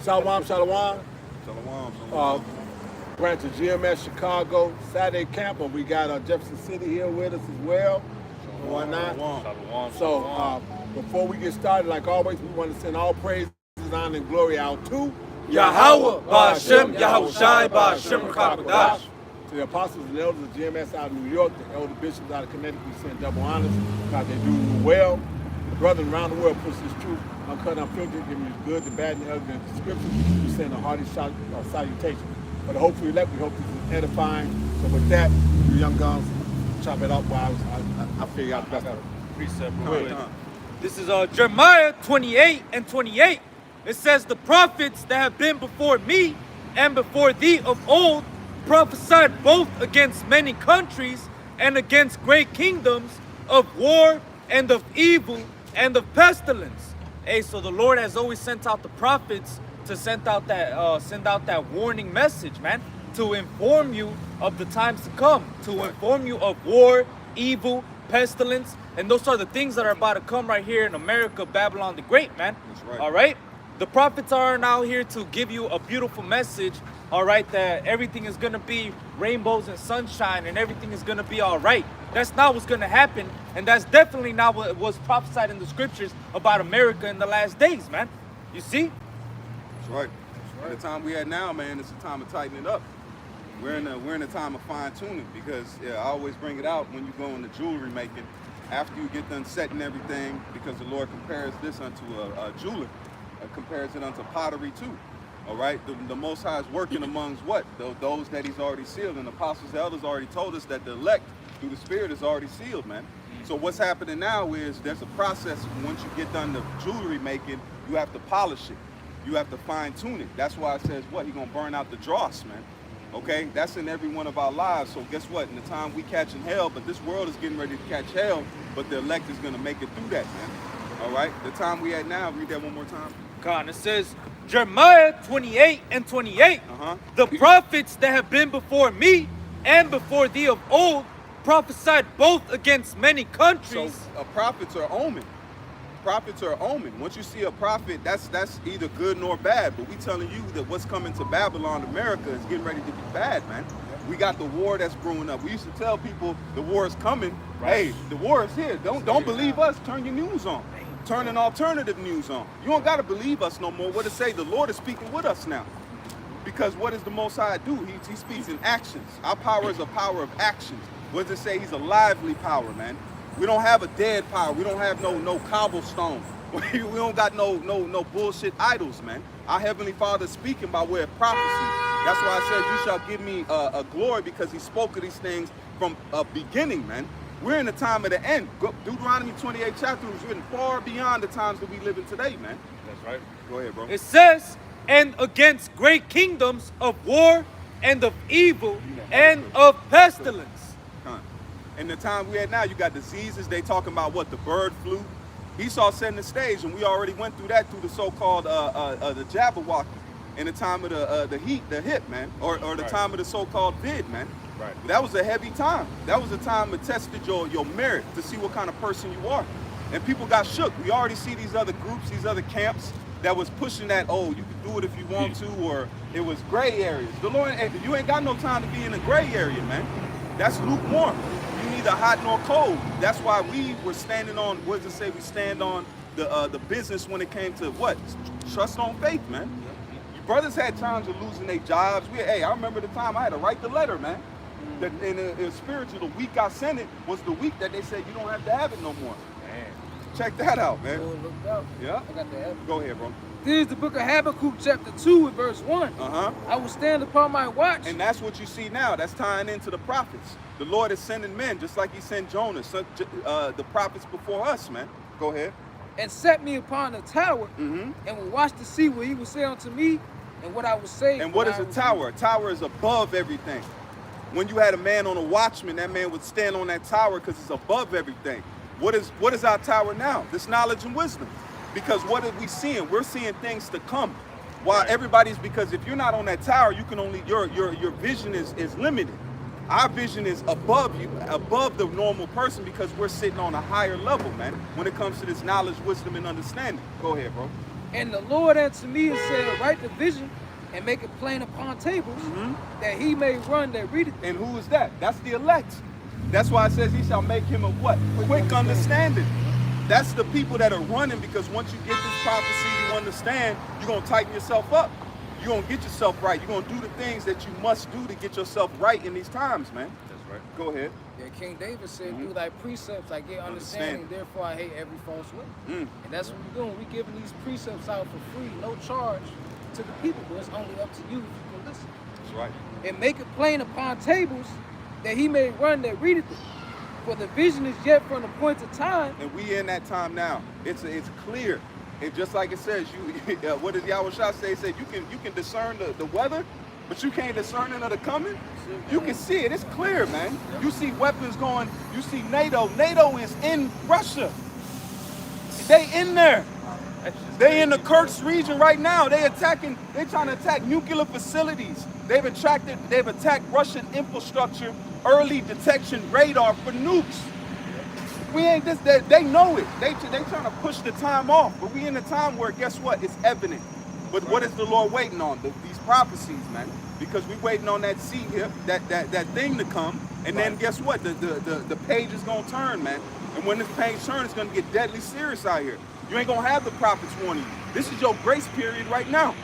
Shalom, shalom. Shalom. Branch of GMS Chicago, Saturday camp, and we got Jefferson City here with us as well. And whatnot. So before we get started, like always, we want to send all praises, honor, and glory out to Yahweh, Ba'Shem, Yahushai, Ba'Shem, Rakakwadash. To the apostles and elders of GMS out of New York, the elder bishops out of Connecticut, we send double honors because they do well. The brethren around the world push this truth uncut, unfiltered, giving you the good, the bad, and the ugly in the scriptures. We send a hearty salutation. But hopefully, we hope this is edifying. So with that, you young guns, chop it up while I figure out the best of it. Precept. This is Jeremiah 28 and 28. It says, the prophets that have been before me and before thee of old prophesied both against many countries and against great kingdoms of war and of evil and of pestilence. Hey, so the Lord has always sent out the prophets to send out that warning message, man, to inform you of the times to come, to inform you of war, evil, pestilence, and those are the things that are about to come right here in America, Babylon the Great, man. That's right. All right? The prophets are now here to give you a beautiful message, all right, that everything is going to be rainbows and sunshine and everything is going to be all right. That's not what's going to happen, and that's definitely not what was prophesied in the scriptures about America in the last days, man. You see? That's right. And the time we at now, man, it's a time of tightening up. We're in a time of fine tuning because I always bring it out when you go into jewelry making. After you get done setting everything, because the Lord compares this unto a jeweler, compares it unto pottery too. All right, the Most High is working amongst what? Those that He's already sealed, and the apostles, the elders already told us that the elect through the Spirit is already sealed, man. So what's happening now is there's a process. Once you get done the jewelry making, you have to polish it. You have to fine tune it. That's why it says what? He's gonna burn out the dross, man. Okay, that's in every one of our lives. So guess what? In the time we catching hell, but this world is getting ready to catch hell, but the elect is gonna make it through that, man. All right, the time we at now. Read that one more time. God, it says Jeremiah 28 and 28. The prophets that have been before me and before thee of old prophesied both against many countries. So prophets are omen. Prophets are omen. Once you see a prophet, that's either good nor bad. But we telling you that what's coming to Babylon, America, is getting ready to be bad, man. We got the war that's brewing up. We used to tell people the war is coming. Right. Hey, the war is here. Don't believe us. Turn your news on. Turn an alternative news on. You don't got to believe us no more. What to say? The Lord is speaking with us now. Because what does the Most High do? He speaks in actions. Our power is a power of actions. What does it say? He's a lively power, man. We don't have a dead power. We don't have no cobblestone. We don't got no bullshit idols, man. Our Heavenly Father is speaking by way of prophecy. That's why I said, you shall give me a glory, because He spoke of these things from a beginning, man. We're in the time of the end. Deuteronomy 28 chapter was written far beyond the times that we live in today, man. That's right. Go ahead, bro. It says, and against great kingdoms of war and of evil and of pestilence. In the time we at now, you got diseases. They talking about what? The bird flu. Esau setting the stage, and we already went through that through the so-called the Jabberwocky. In the time of the hip, man, or the time of the so-called vid, man. Right. That was a heavy time. That was a time that tested your merit to see what kind of person you are. And people got shook. We already see these other groups, these other camps that was pushing that, oh, you can do it if you want to, or it was gray areas. The Lord, you ain't got no time to be in a gray area, man. That's lukewarm. You neither hot nor cold. That's why we were standing on, what does it say? We stand on the business when it came to what? Trust on faith, man. Your brothers had times of losing their jobs. Hey, I remember the time I had to write the letter, man. In the spiritual, the week I sent it was the week that they said you don't have to have it no more. Man. Check that out, man. Yeah? I got the habit. Go ahead, bro. This is the book of Habakkuk, chapter 2, and verse 1. I will stand upon my watch. And that's what you see now. That's tying into the prophets. The Lord is sending men, just like He sent Jonah, the prophets before us, man. Go ahead. And set me upon a tower, and will watch to see what He will say unto me, and what I will say. And what is a tower? A tower is above everything. When you had a man on a watchman, that man would stand on that tower because it's above everything. What is our tower now? This knowledge and wisdom. Because what are we seeing? We're seeing things to come. While everybody's, because if you're not on that tower, you can only, your vision is limited. Our vision is above you, above the normal person, because we're sitting on a higher level, man, when it comes to this knowledge, wisdom, and understanding. Go ahead, bro. And the Lord answered me and said, write the vision and make it plain upon tables, that he may run that readeth it. And who is that? That's the elect. That's why it says he shall make him a what? Quick understanding. That's the people that are running, because once you get this prophecy, you understand, you're going to tighten yourself up. You're going to get yourself right. You're going to do the things that you must do to get yourself right in these times, man. That's right. Go ahead. Yeah, King David said, through thy precepts I get understanding, therefore I hate every false way. And that's what we're doing. We're giving these precepts out for free, no charge to the people, but it's only up to you if you can listen. That's right. And make it plain upon tables, that he may run that readeth it. For the vision is yet for an appointed time. And we in that time now. It's clear. And just like it says, you what does Yahweh Shah say? He said you can discern the weather, but you can't discern it of the coming. You can see it. It's clear, man. You see weapons going. You see NATO. NATO is in Russia. They in there. They in the Kursk region right now. They trying to attack nuclear facilities. They've attacked Russian infrastructure, early detection radar for nukes. We ain't this. They know it. They trying to push the time off. But we in a time where, guess what? It's evident. But what is the Lord waiting on? These prophecies, man. Because we waiting on that seed here, that thing to come. And then guess what? The page is gonna turn, man. And when this page turns, it's gonna get deadly serious out here. You ain't gonna have the prophets warning you. This is your grace period right now.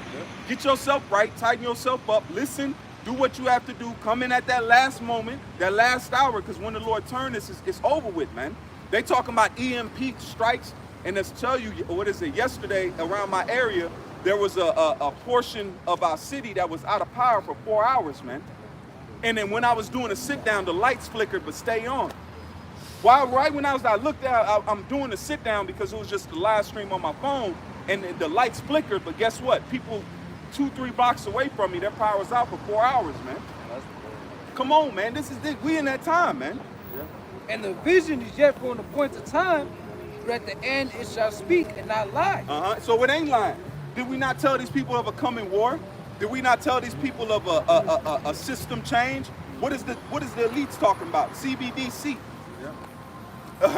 Get yourself right, tighten yourself up, listen, do what you have to do, come in at that last moment, that last hour, because when the Lord turns, it's over with, man. They talking about EMP strikes, and let's tell you, what is it, yesterday around my area, there was a portion of our city that was out of power for 4 hours, man. And then when I was doing a sit down, the lights flickered but stay on. Right when I looked out, I'm doing a sit down because it was just the live stream on my phone, and the lights flickered, but guess what? People 2-3 blocks away from me, their power was out for 4 hours, man. Come on, man, we in that time, man. And the vision is yet for an appointed time, but at the end it shall speak and not lie. So it ain't lying. Did we not tell these people of a coming war? Did we not tell these people of a system change? What is the elites talking about? CBDC.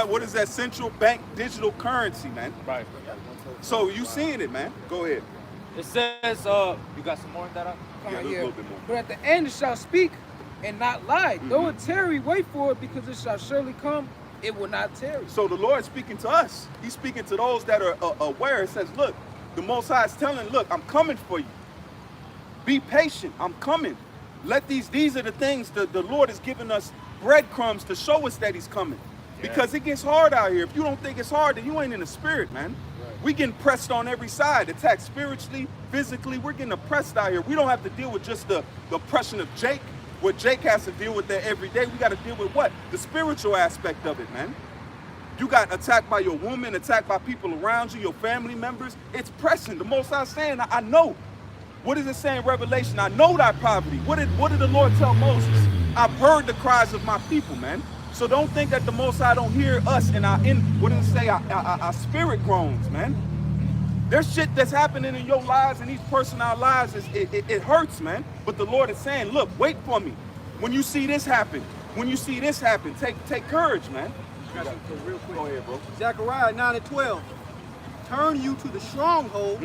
What is that? Central bank digital currency, man. Right. So you seeing it, man. Go ahead. It says, you got some more of that up? Yeah, a little bit more. But at the end it shall speak and not lie. Though it tarry, wait for it, because it shall surely come, it will not tarry. So the Lord is speaking to us. He's speaking to those that are aware. It says, look, the Most High is telling, look, I'm coming for you. Be patient, I'm coming. These are the things that the Lord is giving us breadcrumbs to show us that he's coming. Because it gets hard out here. If you don't think it's hard, then you ain't in the spirit, man. Right. We getting pressed on every side, attacked spiritually, physically. We're getting oppressed out here. We don't have to deal with just the oppression of Jake, what Jake has to deal with there every day. We got to deal with what? The spiritual aspect of it, man. You got attacked by your woman, attacked by people around you, your family members. It's pressing. The Most High saying, I know. What is it saying in Revelation? I know thy poverty. What did the Lord tell Moses? I've heard the cries of my people, man. So don't think that the Most High don't hear us and what does it say? Our spirit groans, man. There's shit that's happening in your lives and these personal lives. It hurts, man. But the Lord is saying, look, wait for me. When you see this happen, take courage, man. Real quick. Go ahead, bro. Zechariah 9:12. Turn you to the stronghold,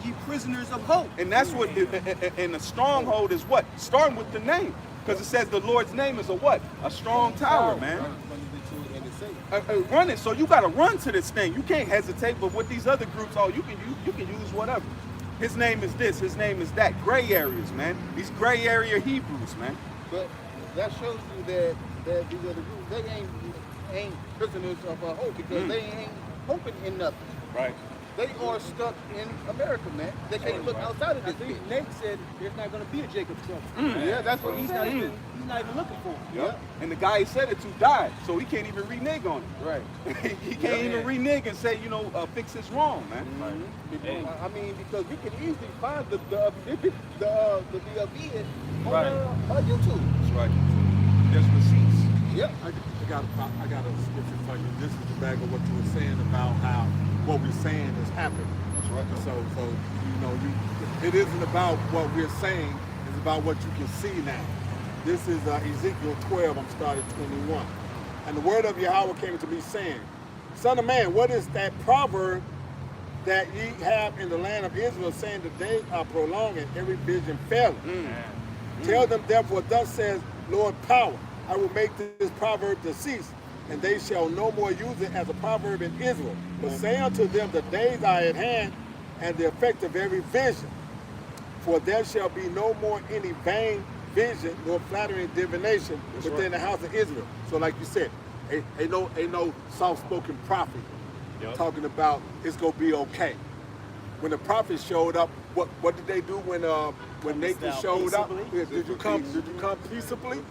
ye prisoners of hope. And that's what, and the stronghold is what? Starting with the name. Because it says the Lord's name is a what? A strong tower, man. Run it. So you got to run to this thing. You can't hesitate. But with these other groups, you can use whatever. His name is this. His name is that. Gray areas, man. These gray area Hebrews, man. But that shows you that these other groups, they ain't prisoners of hope, because they ain't hoping in nothing. Right. They are stuck in America, man. They can't look outside of this bitch. Nate said there's not going to be a Jacob trouble. Yeah, that's what He's not even looking for it. Yeah. And the guy he said it to died, so he can't even renege on it. Right. He can't even renege and say, fix this wrong, man. I mean, because we can easily find the bid on YouTube. That's right. There's receipts. Yep. I got a scripture for you. This is the back of what you were saying about how what we're saying is happening. That's right. So it isn't about what we're saying, it's about what you can see now. This is Ezekiel 12, I'm starting 21. And the word of Yahweh came to me saying, Son of man, what is that proverb that ye have in the land of Israel, saying the days are prolonged and every vision failing. Tell them therefore, thus says Lord Power, I will make this proverb to cease, and they shall no more use it as a proverb in Israel. But say unto them, the days are at hand, and the effect of every vision. For there shall be no more any vain vision nor flattering divination within the house of Israel. So like you said, ain't no soft-spoken prophet talking about it's gonna be okay. When the prophet showed up, what did they do when Nathan showed up? Did you come peaceably?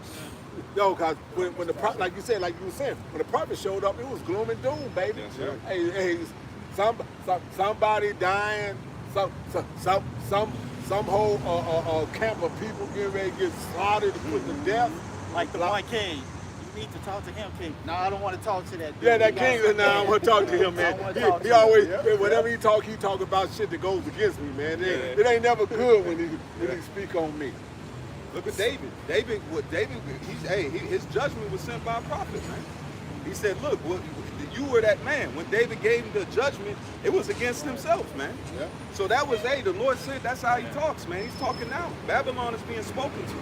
No, cause when the prophet, like you were saying, when the prophet showed up, it was gloom and doom, baby. Hey, somebody dying, some whole camp of people getting ready to get slaughtered, put to death. Like the one king. You need to talk to him, king. No, I don't want to talk to that dude. Yeah, that king, I want to talk to him, man. He always, whenever he talk about shit that goes against me, man. It ain't never good when he speak on me. Look at David. His judgment was sent by a prophet, man. He said, look, you were that man. When David gave him the judgment, it was against himself, man. Yeah. So that was, the Lord said that's how he talks, man. He's talking now. Babylon is being spoken to.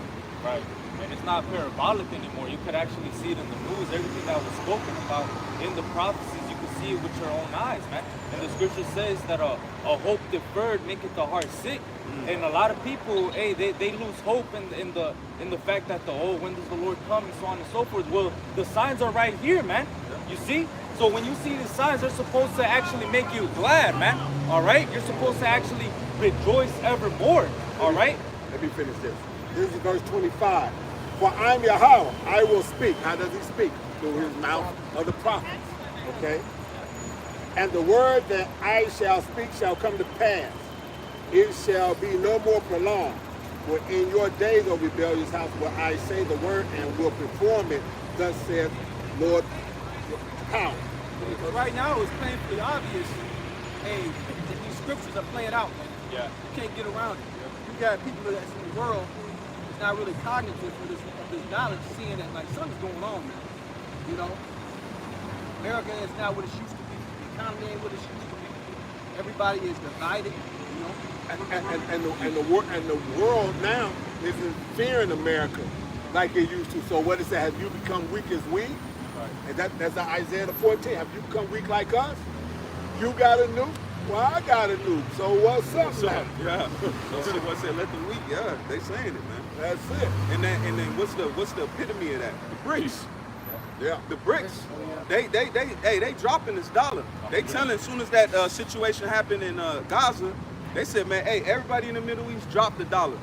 Right. And it's not parabolic anymore. You could actually see it in the news. Everything that was spoken about in the prophecies, you could see it with your own eyes, man. And the scripture says that a hope deferred maketh the heart sick. And a lot of people, they lose hope in the fact that when does the Lord come and so on and so forth. Well, the signs are right here, man. You see? So when you see the signs, they're supposed to actually make you glad, man. All right? You're supposed to actually rejoice evermore. All right? Let me finish this. This is verse 25. For I'm Yahweh, I will speak. How does he speak? Through his mouth of the prophets. Okay? And the word that I shall speak shall come to pass. It shall be no more prolonged. For in your days, O rebellious house, will I say the word and will perform it. Thus saith Lord Power. But right now, it's painfully obvious. Hey, these scriptures are playing out. Yeah. You can't get around it. You got people that's in the world that's not really cognitive of this knowledge, seeing that like something's going on now. You know, America is not what it used to be. The economy ain't what it used to be. Everybody is divided. You know. And the world now isn't fearing America like it used to. So what is that? Have you become weak as we? Right. And that's Isaiah 14. Have you become weak like us? You got a nuke? Well, I got a nuke. So what's up now? Yeah. So what's that? Let them weak. Yeah, they saying it, man. That's it. And then what's the epitome of that? The bricks. Yeah. The bricks. They dropping this dollar. They telling as soon as that situation happened in Gaza, they said, man, hey, everybody in the Middle East drop the dollar.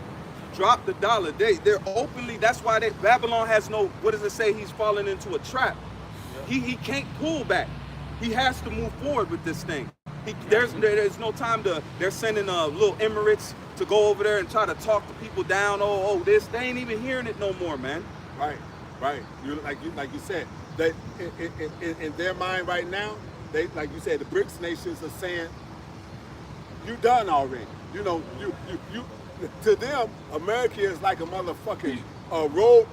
Drop the dollar. They're openly, that's why Babylon has no, what does it say? He's falling into a trap. He can't pull back. He has to move forward with this thing. There's no time they're sending little Emirates to go over there and try to talk the people down. They ain't even hearing it no more, man. Right. Like you said, they in their mind right now, they, like you said, the BRICS nations are saying, you done already. You know, you to them, America is like a motherfucking road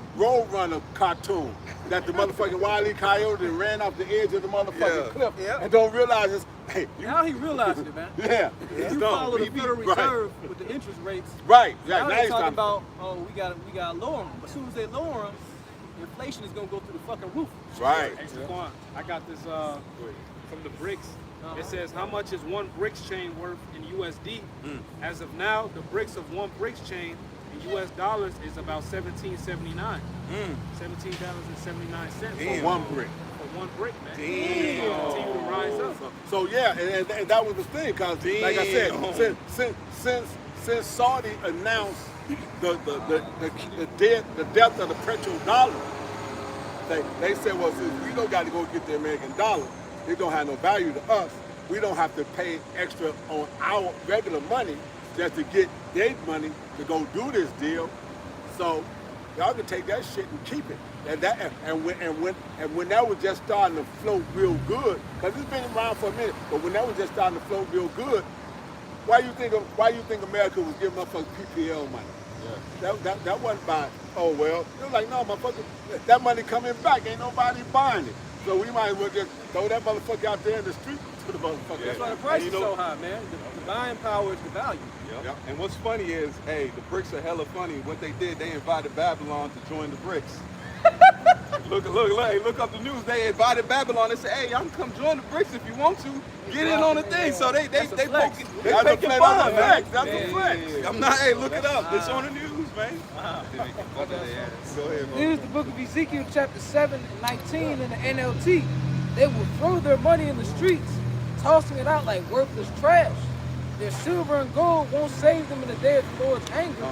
runner cartoon that the motherfucking Wile E. Coyote ran off the edge of the motherfucking cliff and don't realize it's, hey. Now he realized it, man. Yeah. If you follow the Federal Reserve with the interest rates, right. Now they're talking about, we gotta lower them. But as soon as they lower them, inflation is gonna go through the fucking roof. Right. Hey, Saquon, I got this from the BRICS. It says, how much is one BRICS chain worth in USD? As of now, the bricks of one BRICS chain in US dollars is about $17.79. $17.79 for one brick. For one brick, man. Damn. Continue to rise up. So yeah, and that was the thing, because like I said, since Saudi announced the death of the petrodollar, they said, well, since we don't got to go get the American dollar, it don't have no value to us. We don't have to pay extra on our regular money just to get their money to go do this deal. So y'all can take that shit and keep it. And when that was just starting to flow real good, because it's been around for a minute, but when that was just starting to flow real good, why you think America was giving up PPL money? Yeah. That wasn't by, oh well. It was like, no, motherfucker, that money coming back, ain't nobody buying it. So we might as well just throw that motherfucker out there in the street to the motherfucker. That's why the price And is you know- so high, man. The buying power is the value. Yep. And what's funny is, hey, the BRICS are hella funny. What they did, they invited Babylon to join the BRICS. Look up the news. They invited Babylon. They said, hey, y'all can come join the BRICS if you want to. Get in on the thing. So they That's a poking flex. fun, man. That's a flex. I'm not, hey, look it up. It's on the news, man. Go ahead, bro. Here's the book of Ezekiel chapter 7 and 19 in the NLT. They will throw their money in the streets, tossing it out like worthless trash. Their silver and gold won't save them in the day of the Lord's anger.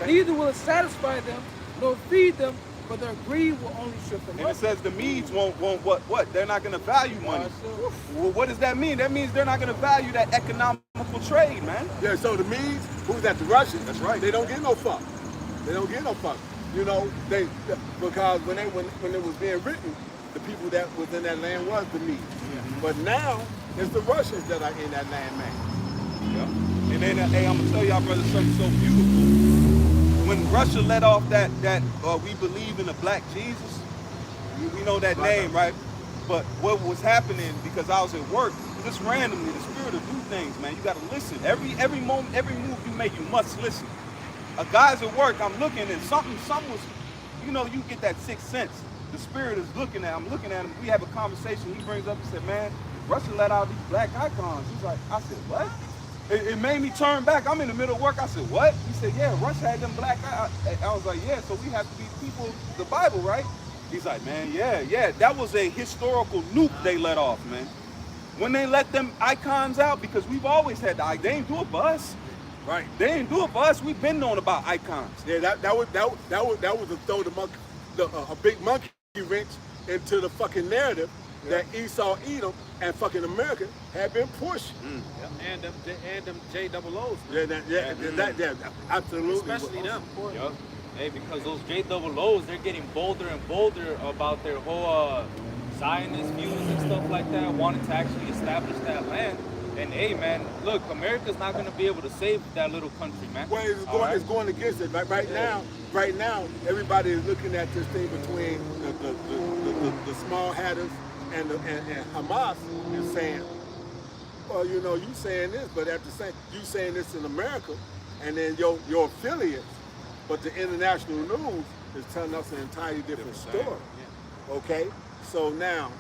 Neither will it satisfy them, nor feed them, but their greed will only strip them And up. it says the Medes won't what? They're not going to value money. Well, what does that mean? That means they're not going to value that economical trade, man. Yeah, so the Medes, who's that, the Russians? That's right. They don't get no fuck. They don't get no fuck. You know, because when it was being written, the people that was in that land was the Medes. But now it's the Russians that are in that land, man. Yeah. And then, hey, I'm gonna tell y'all, brother, something so beautiful. When Russia let off that we believe in a black Jesus, we know that name, right? But what was happening, because I was at work, just randomly, the spirit will do things, man. You gotta listen. Every moment, every move you make, you must listen. A guy's at work, I'm looking, and something was, you know, you get that sixth sense. The spirit is looking at, I'm looking at him, we have a conversation, he brings up, he said, man, Russia let out these black icons. He's like, I said, what? It made me turn back. I'm in the middle of work. I said, what? He said, yeah, Russia had them black icons. I was like, yeah, so we have to be people, the Bible, right? He's like, man, yeah. That was a historical nuke they let off, man. When they let them icons out, because we've always had the icons. They ain't do it for us. Right. They ain't do it for us. We've been known about icons. Yeah, that was to throw the monkey, a big monkey wrench into the fucking narrative that Esau, Edom, and fucking America had been pushing. And them JOOs. Yeah, absolutely. Especially them. Yup. Hey, because those JOOs, they're getting bolder and bolder about their whole Zionist views and stuff like that, wanting to actually establish that land. And hey, man, look, America's not gonna be able to save that little country, man. Well, it's going against it. Right now, everybody is looking at this thing between the small hatters and Hamas is saying, well, you know, you saying this, but at the same, you saying this in America, and then your affiliates, but the international news is telling us an entirely different story. Okay, so now,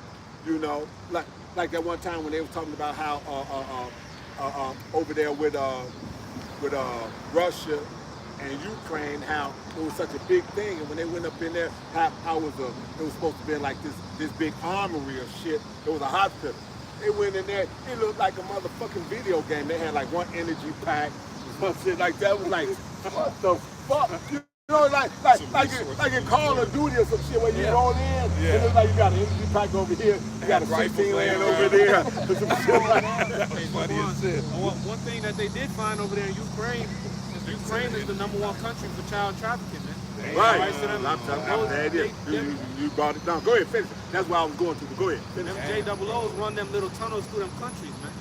you know, like that one time when they were talking about how over there with Russia and Ukraine, how it was such a big thing, and when they went up in there, how it was supposed to be like this big armory or shit. It was a hospital. They went in there, it looked like a motherfucking video game. They had like one energy pack, some shit like that. It was like, what the fuck? You know, like in Call of Duty or some shit where you roll in, and it's like you got an energy pack over here, you got a 16 laying over there, or some shit like that. One thing that they did find over there in Ukraine is Ukraine is the #1 country for child trafficking, man. Right. So them, you brought it down. Go ahead, finish it. That's where I was going to. But go ahead, finish it. them JOOs run them little tunnels through them countries, man.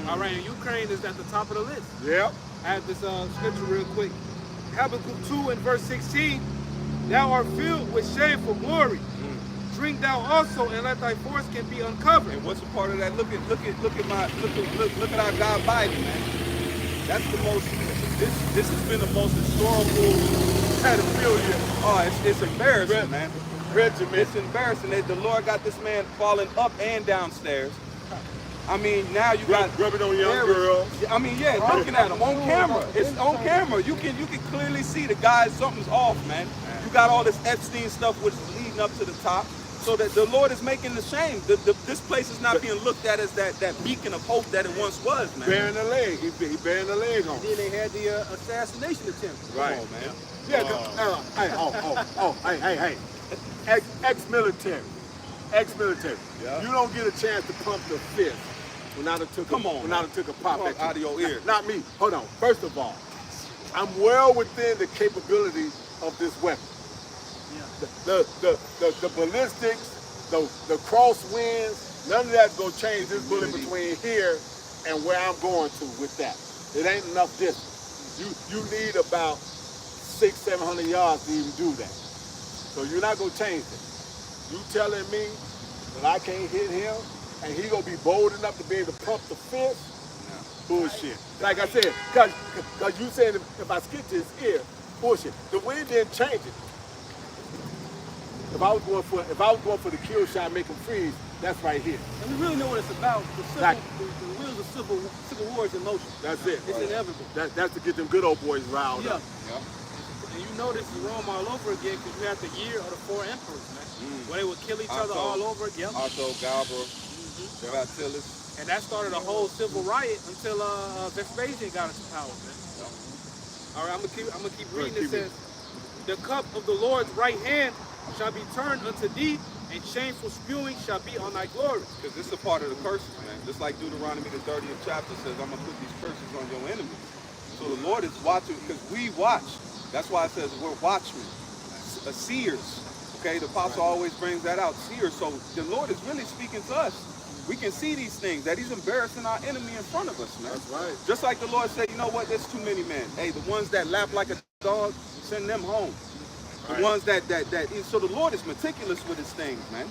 All right, and Ukraine is at the top of the list. Yep. I have this scripture real quick. Habakkuk 2 and verse 16. Thou art filled with shameful glory. Drink thou also, and let thy foreskin be uncovered. And what's a part of that? Look at our guy Biden, man. That's the most. This has been the most historical pedophilia. Oh, it's embarrassing, man. It's embarrassing that the Lord got this man falling up and downstairs. I mean, now you got rubbing on young girls. I mean, yeah, looking at him on camera. It's on camera. You can clearly see the guy. Something's off, man. You got all this Epstein stuff which is leading up to the top. So that the Lord is making the shame. This place is not being looked at as that beacon of hope that it once was, man. Bearing the leg. He bearing the leg on. Then they had the assassination attempt. Right. Come on, man. Yeah. Hey. Ex-military. Yeah. You don't get a chance to pump the fist when I done took a pop at you. Out of your ear. Not me. Hold on. First of all, I'm well within the capabilities of this weapon. The ballistics, the crosswinds, none of that's gonna change this bullet between here and where I'm going to with that. It ain't enough distance. You need about 600-700 yards to even do that. So you're not gonna change it. You telling me that I can't hit him and he gonna be bold enough to be able to pump the fist. Bullshit. Like I said, cause you saying if I skid to his ear, bullshit. The wind didn't change it. If I was going for the kill shot, make him freeze, that's right here. And we really know what it's about. The wheels of civil war is in motion. That's it. It's inevitable. That's to get them good old boys riled up. And you notice Rome all over again because you have the year of the 4 emperors, man. Where they would kill each other all over. Yep. Otto, Galba, Vatilis. And that started a whole civil riot until Vespasian got into power, man. All right, I'm gonna keep reading. It says, "The cup of the Lord's right hand shall be turned unto thee, and shameful spewing shall be on thy glory." Because this is a part of the curses, man. Just like Deuteronomy, the 30th chapter says, I'm going to put these curses on your enemies. So the Lord is watching, because we watch. That's why it says we're watchmen, seers. Okay, the apostle always brings that out, seers. So the Lord is really speaking to us. We can see these things, that he's embarrassing our enemy in front of us, man. That's right. Just like the Lord said, you know what, there's too many men. Hey, the ones that lap like a dog, send them home. The ones that so the Lord is meticulous with his things, man.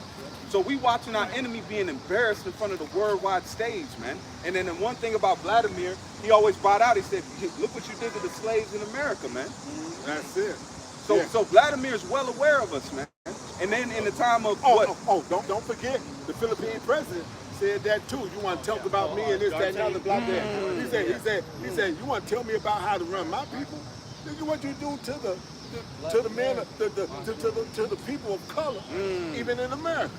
So we watching our enemy being embarrassed in front of the worldwide stage, man. And then the one thing about Vladimir, he always brought out, he said, look what you did to the slaves in America, man. That's it. So Vladimir is well aware of us, man. And then in the time of don't forget, the Philippine president said that too. You want to talk about me and this, that, and other, blah, blah. He said, you want to tell me about how to run my people? Look at what you do to the men, to the people of color, even in America.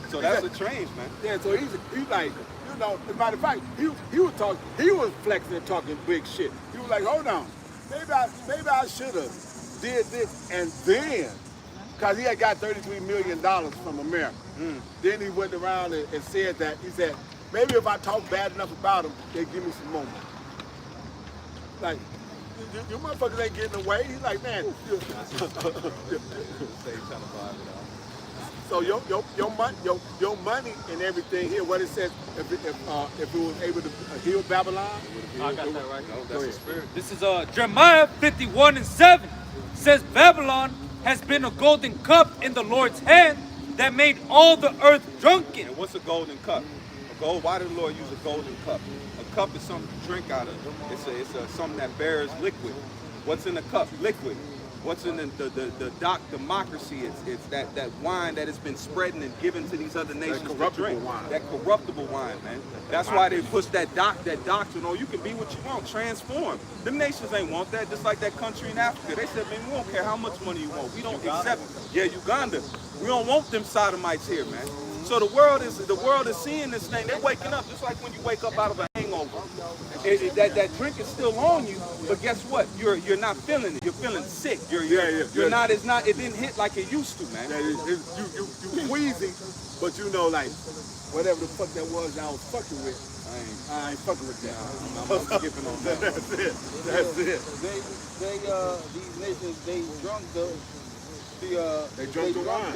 So that's a change, man. Yeah, so he's like, you know, as a matter of fact, he was flexing and talking big shit. He was like, hold on, maybe I should have did this, and then, because he had got $33 million from America. Then he went around and said that, he said, maybe if I talk bad enough about him, they give me some more money. Like, you motherfuckers ain't getting away. He's like, man. So your money and everything here, what it says, if it was able to heal Babylon. I got that right. No, that's the spirit. This is Jeremiah 51:7. Says Babylon has been a golden cup in the Lord's hand that made all the earth drunken. And what's a golden cup? Why did the Lord use a golden cup? A cup is something to drink out of. It's something that bears liquid. What's in the cup? Liquid. What's in the democracy? It's that wine that has been spreading and given to these other nations to drink. Wine. That corruptible wine, man. That's why they push that doctrine. Oh, you can be what you want. Transform. Them nations ain't want that. Just like that country in Africa. They said, man, we don't care how much money you want. We don't accept. Yeah, Uganda. We don't want them sodomites here, man. So the world is seeing this thing. They're waking up just like when you wake up out of a hangover. That drink is still on you, but guess what? You're not feeling it. You're feeling sick. You're not. It didn't hit like it used to, man. Yeah, you queasy, but you know, like whatever the fuck that was I was fucking with. I ain't fucking with that. I'm skipping on that. That's it. That's it. These nations, they drunk the wine.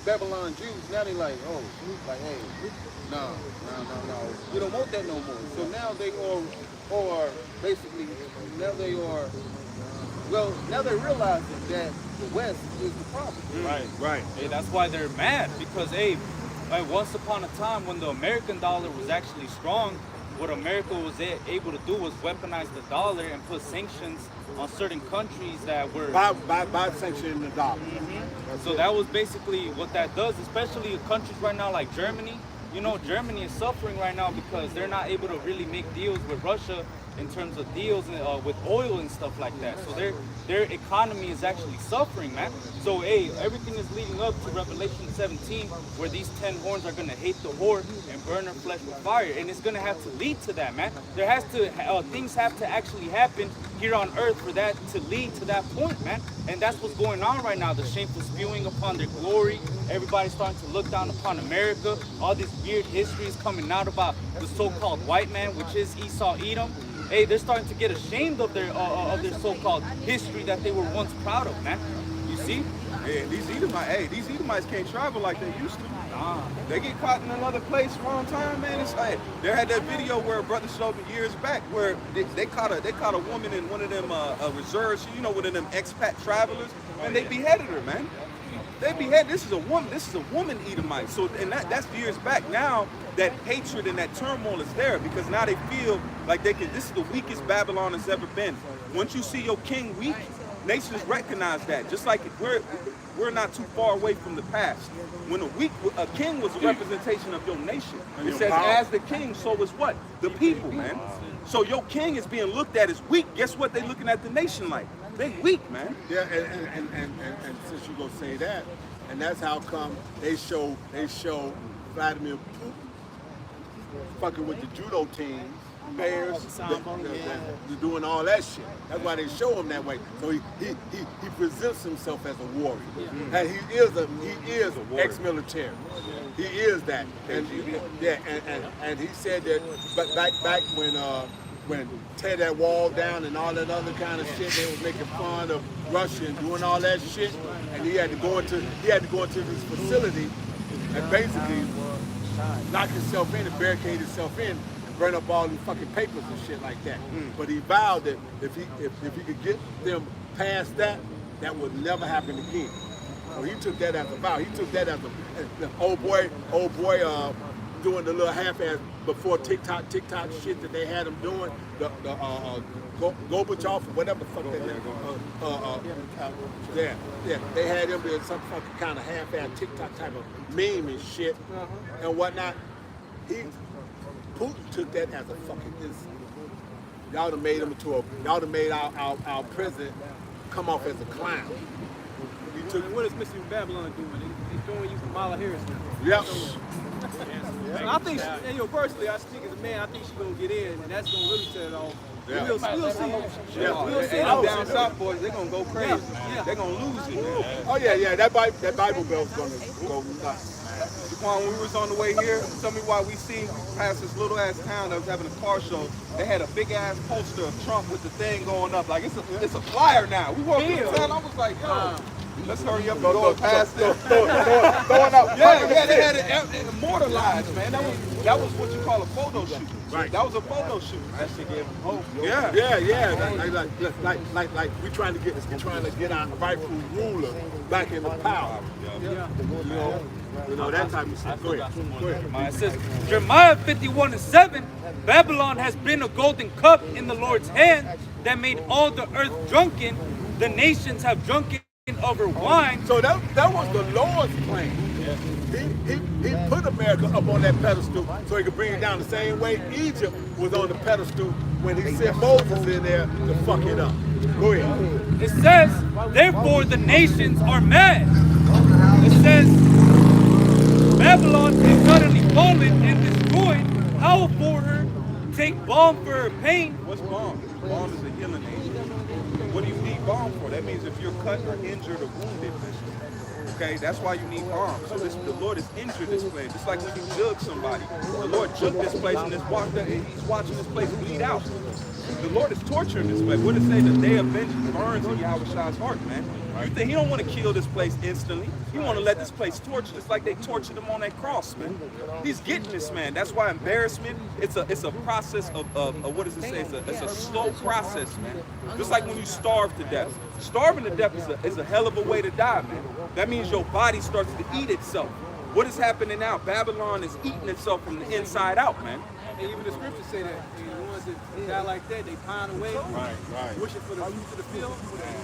Babylon Jews. Now they like, hey, no. We don't want that no more. So now they are basically, now they're realizing that the West is the problem. Right. Hey, that's why they're mad, because hey, like once upon a time when the American dollar was actually strong, what America was able to do was weaponize the dollar and put sanctions on certain countries that were by sanctioning the dollar. So that was basically what that does, especially countries right now like Germany. You know, Germany is suffering right now because they're not able to really make deals with Russia in terms of deals with oil and stuff like that. So their economy is actually suffering, man. So hey, everything is leading up to Revelation 17, where these 10 horns are gonna hate the whore and burn her flesh with fire, and it's gonna have to lead to that, man. There has to things have to actually happen here on earth for that to lead to that point, man. And that's what's going on right now. The shameful spewing upon their glory. Everybody's starting to look down upon America. All this weird history is coming out about the so-called white man, which is Esau Edom. Hey, they're starting to get ashamed of their so-called history that they were once proud of, man. You see? Hey, these Edomites can't travel like they used to. They get caught in another place wrong time, man. It's like they had that video where a brother showed me years back where they caught a woman in one of them reserves, you know, one of them expat travelers, and they beheaded her, man. They behead. This is a woman. This is a woman Edomite. So and that's years back. Now that hatred and that turmoil is there because now they feel like they can. This is the weakest Babylon has ever been. Once you see your king weak, nations recognize that. Just like we're not too far away from the past. When a king was a representation of your nation. It says, as the king, so is what? The people, man. So your king is being looked at as weak. Guess what? They looking at the nation like? They weak, man. Yeah, and since you gonna say that, and that's how come they show Vladimir Putin fucking with the judo teams, bears, doing all that shit. That's why they show him that way. So he presents himself as a warrior, and he is a ex-military. He is that, and and he said that. But back when tear that wall down and all that other kind of shit, they was making fun of Russia and doing all that shit, and he had to go into this facility and basically lock himself in and barricade himself in. Burn up all these fucking papers and shit like that. But he vowed that if he could get them past that, that would never happen again. So he took that as a vow. He took that as the old boy doing the little half-ass before TikTok shit that they had him doing. The Gorbachev or whatever the fuck that they had him doing some fucking kind of half-ass TikTok type of meme and shit and whatnot. Putin took that as a fucking insult. Y'all done made him y'all done made our president come off as a clown. He took. What is Mr. Babylon doing? He's throwing you Kamala Harris now. Yep. So I think, personally, I speak as a man, I think she's going to get in, and that's going to really set it off. Yeah. We'll see. We'll see. Them down south boys, they're going to go crazy. They're going to lose it, man. Oh, yeah, that Bible Belt's going to go nuts. When we was on the way here, tell me why we passed this little ass town that was having a car show. They had a big ass poster of Trump with the thing going up. Like it's a flyer now. We walked through the town, I was like, yo, let's hurry up and go past it. Throwing up. Yeah, they had it immortalized, man. That was what you call a photo shoot. Right. That was a photo shoot. That shit gave them hope. Yeah. Like we trying to get our rightful ruler back in the power. You know that type of shit. Go ahead. It says, Jeremiah 51:7, Babylon has been a golden cup in the Lord's hand that made all the earth drunken. The nations have drunken over wine. So that was the Lord's plan. He put America up on that pedestal so he could bring it down the same way Egypt was on the pedestal when he sent Moses in there to fuck it up. Go ahead. It says, therefore the nations are mad. It says, Babylon is suddenly fallen and destroyed. Howl for her, take balm for her pain. What's balm? Balm is a healing agent. What do you need balm for? That means if you're cut or injured or wounded, okay, that's why you need balm. So the Lord has injured this place. Just like when you jug somebody. The Lord jugged this place and he's watching this place bleed out. The Lord is torturing this place. What does it say? The day of vengeance burns in Yahweh's heart, man. You think he don't want to kill this place instantly? He want to let this place torture, just like they tortured him on that cross, man. He's getting this, man. That's why embarrassment, it's a process of what does it say? It's a slow process, man. Just like when you starve to death. Starving to death is a hell of a way to die, man. That means your body starts to eat itself. What is happening now? Babylon is eating itself from the inside out, man. And even the scriptures say that the ones that die like that, they pine away, wishing for the fruit of the field. Go ahead.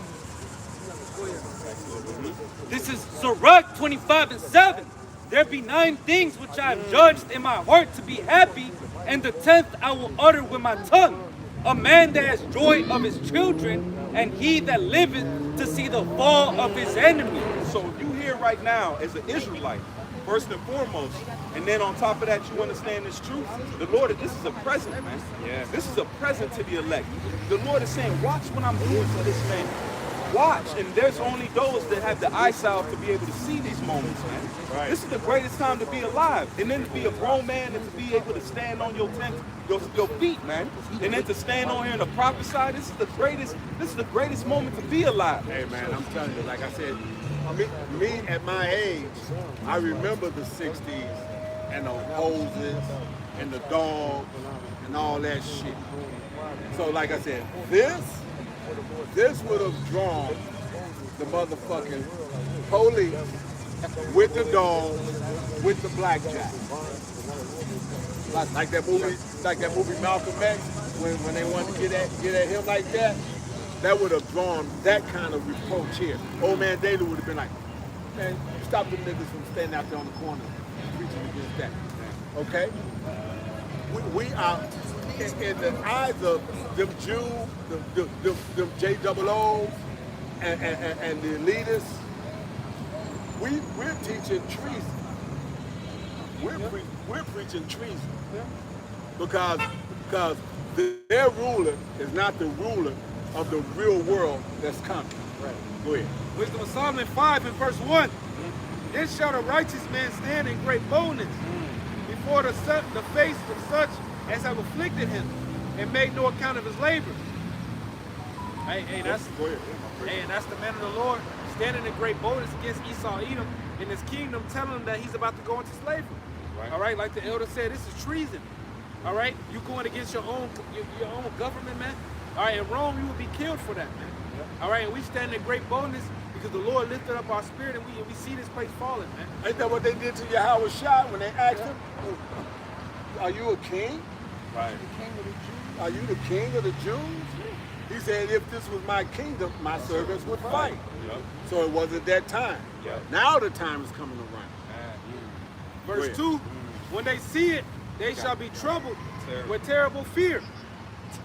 This is Sirach 25:7. There be 9 things which I have judged in my heart to be happy, and the 10th I will utter with my tongue. A man that has joy of his children, and he that liveth to see the fall of his enemy. So if you here right now as an Israelite, first and foremost, and then on top of that you understand this truth, the Lord, this is a present, man. Yeah. This is a present to the elect. The Lord is saying, watch what I'm doing for this man. Watch, and there's only those that have the eyesight to be able to see these moments, man. Right. This is the greatest time to be alive, and then to be a grown man and to be able to stand on your feet, man, and then to stand on here and to prophesy. This is the greatest moment to be alive. Hey, man, I'm telling you, like I said, me at my age, I remember the 60s and the hoses and the dogs and all that shit. So, like I said, this would have drawn the motherfucking police with the dogs, with the blackjack. Like that movie Malcolm X, when they wanted to get at him like that, that would have drawn that kind of reproach here. Old man Daly would have been like, man, stop them niggas from standing out there on the corner preaching against that. Okay? We are, in the eyes of them Jews, them JOOs, and the elitists, we're teaching treason. We're preaching treason. Because their ruler is not the ruler of the real world that's coming. Right. Go ahead. Wisdom of Solomon 5 and verse 1. Then shall the righteous man stand in great boldness before the face of such as have afflicted him and made no account of his labor. Hey, that's the man of the Lord standing in great boldness against Esau Edom in his kingdom, telling him that he's about to go into slavery. Right. All right, like the elder said, this is treason. All right, you going against your own government, man. All right, in Rome, you will be killed for that, man. Yep. All right, and we stand in great boldness because the Lord lifted up our spirit, and we see this place falling, man. Ain't that what they did to Yahweh Shai when they asked him, "Are you a king? Right. Are you the king of the Jews?" He said, "If this was my kingdom, my servants would fight." Yep. So it wasn't that time. Yep. Now the time is coming around. Verse 2, when they see it, they shall be troubled with terrible fear,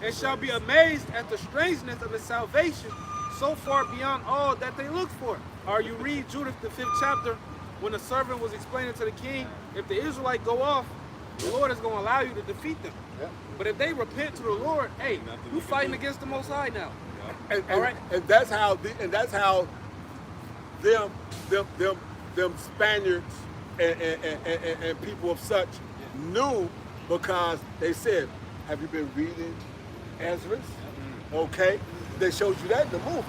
and shall be amazed at the strangeness of his salvation, so far beyond all that they look for. Or you read Judith, the 5th chapter, when the servant was explaining to the king, if the Israelites go off, the Lord is going to allow you to defeat them. Yeah. But if they repent to the Lord, hey, you fighting against the Most High now. Yeah. All right, and that's how them Spaniards and people of such knew, because they said, "Have you been reading Ezra?" Okay, they showed you that in the movie.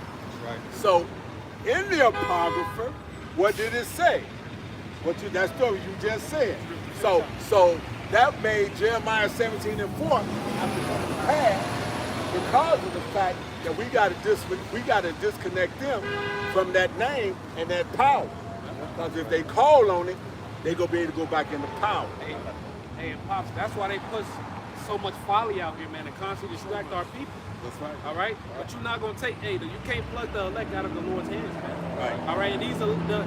Right. So, in the apocrypha, what did it say? That story you just said. So that made Jeremiah 17 and 4 have to come to pass because of the fact that we got to disconnect them from that name and that power. Because if they call on it, they gonna be able to go back into power. Hey, and Pops, that's why they put so much folly out here, man, to constantly distract our people. That's right. All right? But you're not gonna take, you can't plug the elect out of the Lord's hands, man. Right. All right, and the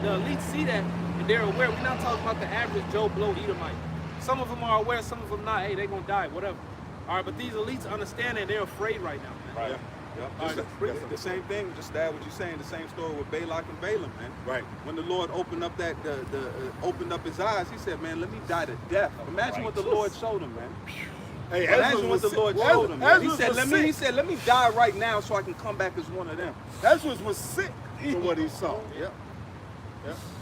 elites see that, and they're aware. We're not talking about the average Joe Blow Edomite. Some of them are aware, some of them not. Hey, they're gonna die, whatever. All right, but these elites understand and they're afraid right now, man. Right. Yep. The same thing, just that what you're saying, the same story with Balak and Balaam, man. Right. When the Lord opened up opened up his eyes, he said, man, let me die to death. Imagine what the Lord showed him, man. Hey, imagine what the Lord showed him, man. He said, let me die right now so I can come back as one of them. Ezra was sick for what he saw. Yep.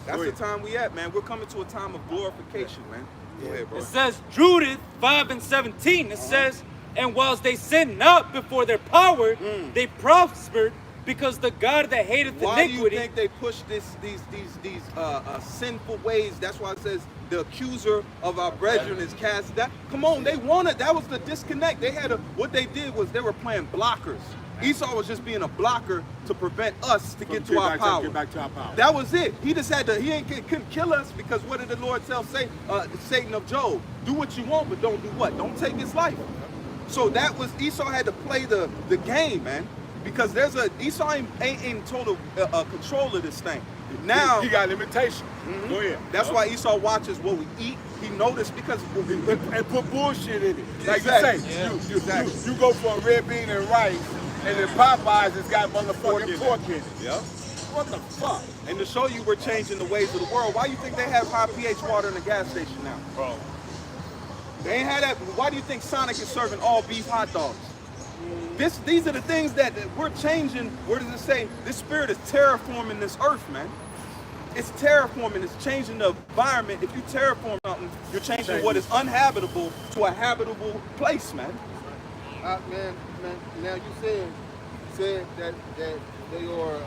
That's the time we at, man. We're coming to a time of glorification, man. Go ahead, bro. It says, Judith 5 and 17, it says, and whilst they sinned not before their power, they prospered, because the God that hateth iniquity. Why do you think they push these sinful ways? That's why it says the accuser of our brethren is cast down. Come on, they wanted. That was the disconnect. What they did was they were playing blockers. Esau was just being a blocker to prevent us to get to our power. Get back to our power. That was it. He just had to. Couldn't kill us, because what did the Lord tell Satan of Job? Do what you want, but don't do what? Don't take his life. So that was, Esau had to play the game, man, because Esau ain't in total control of this thing. Now he got limitations. Go ahead. That's why Esau watches what we eat. He noticed because and put bullshit in it. Like exactly. you say, you go for a red bean and rice, and then Popeyes has got motherfucking pork in it. Yep. What the fuck? And to show you we're changing the ways of the world, why do you think they have high pH water in the gas station now? Bro. They ain't had that. Why do you think Sonic is serving all beef hot dogs? These are the things that we're changing. Where does it say? This spirit is terraforming this earth, man. It's terraforming. It's changing the environment. If you terraform something, you're changing what is uninhabitable to a habitable place, man. Man. Now you said that they are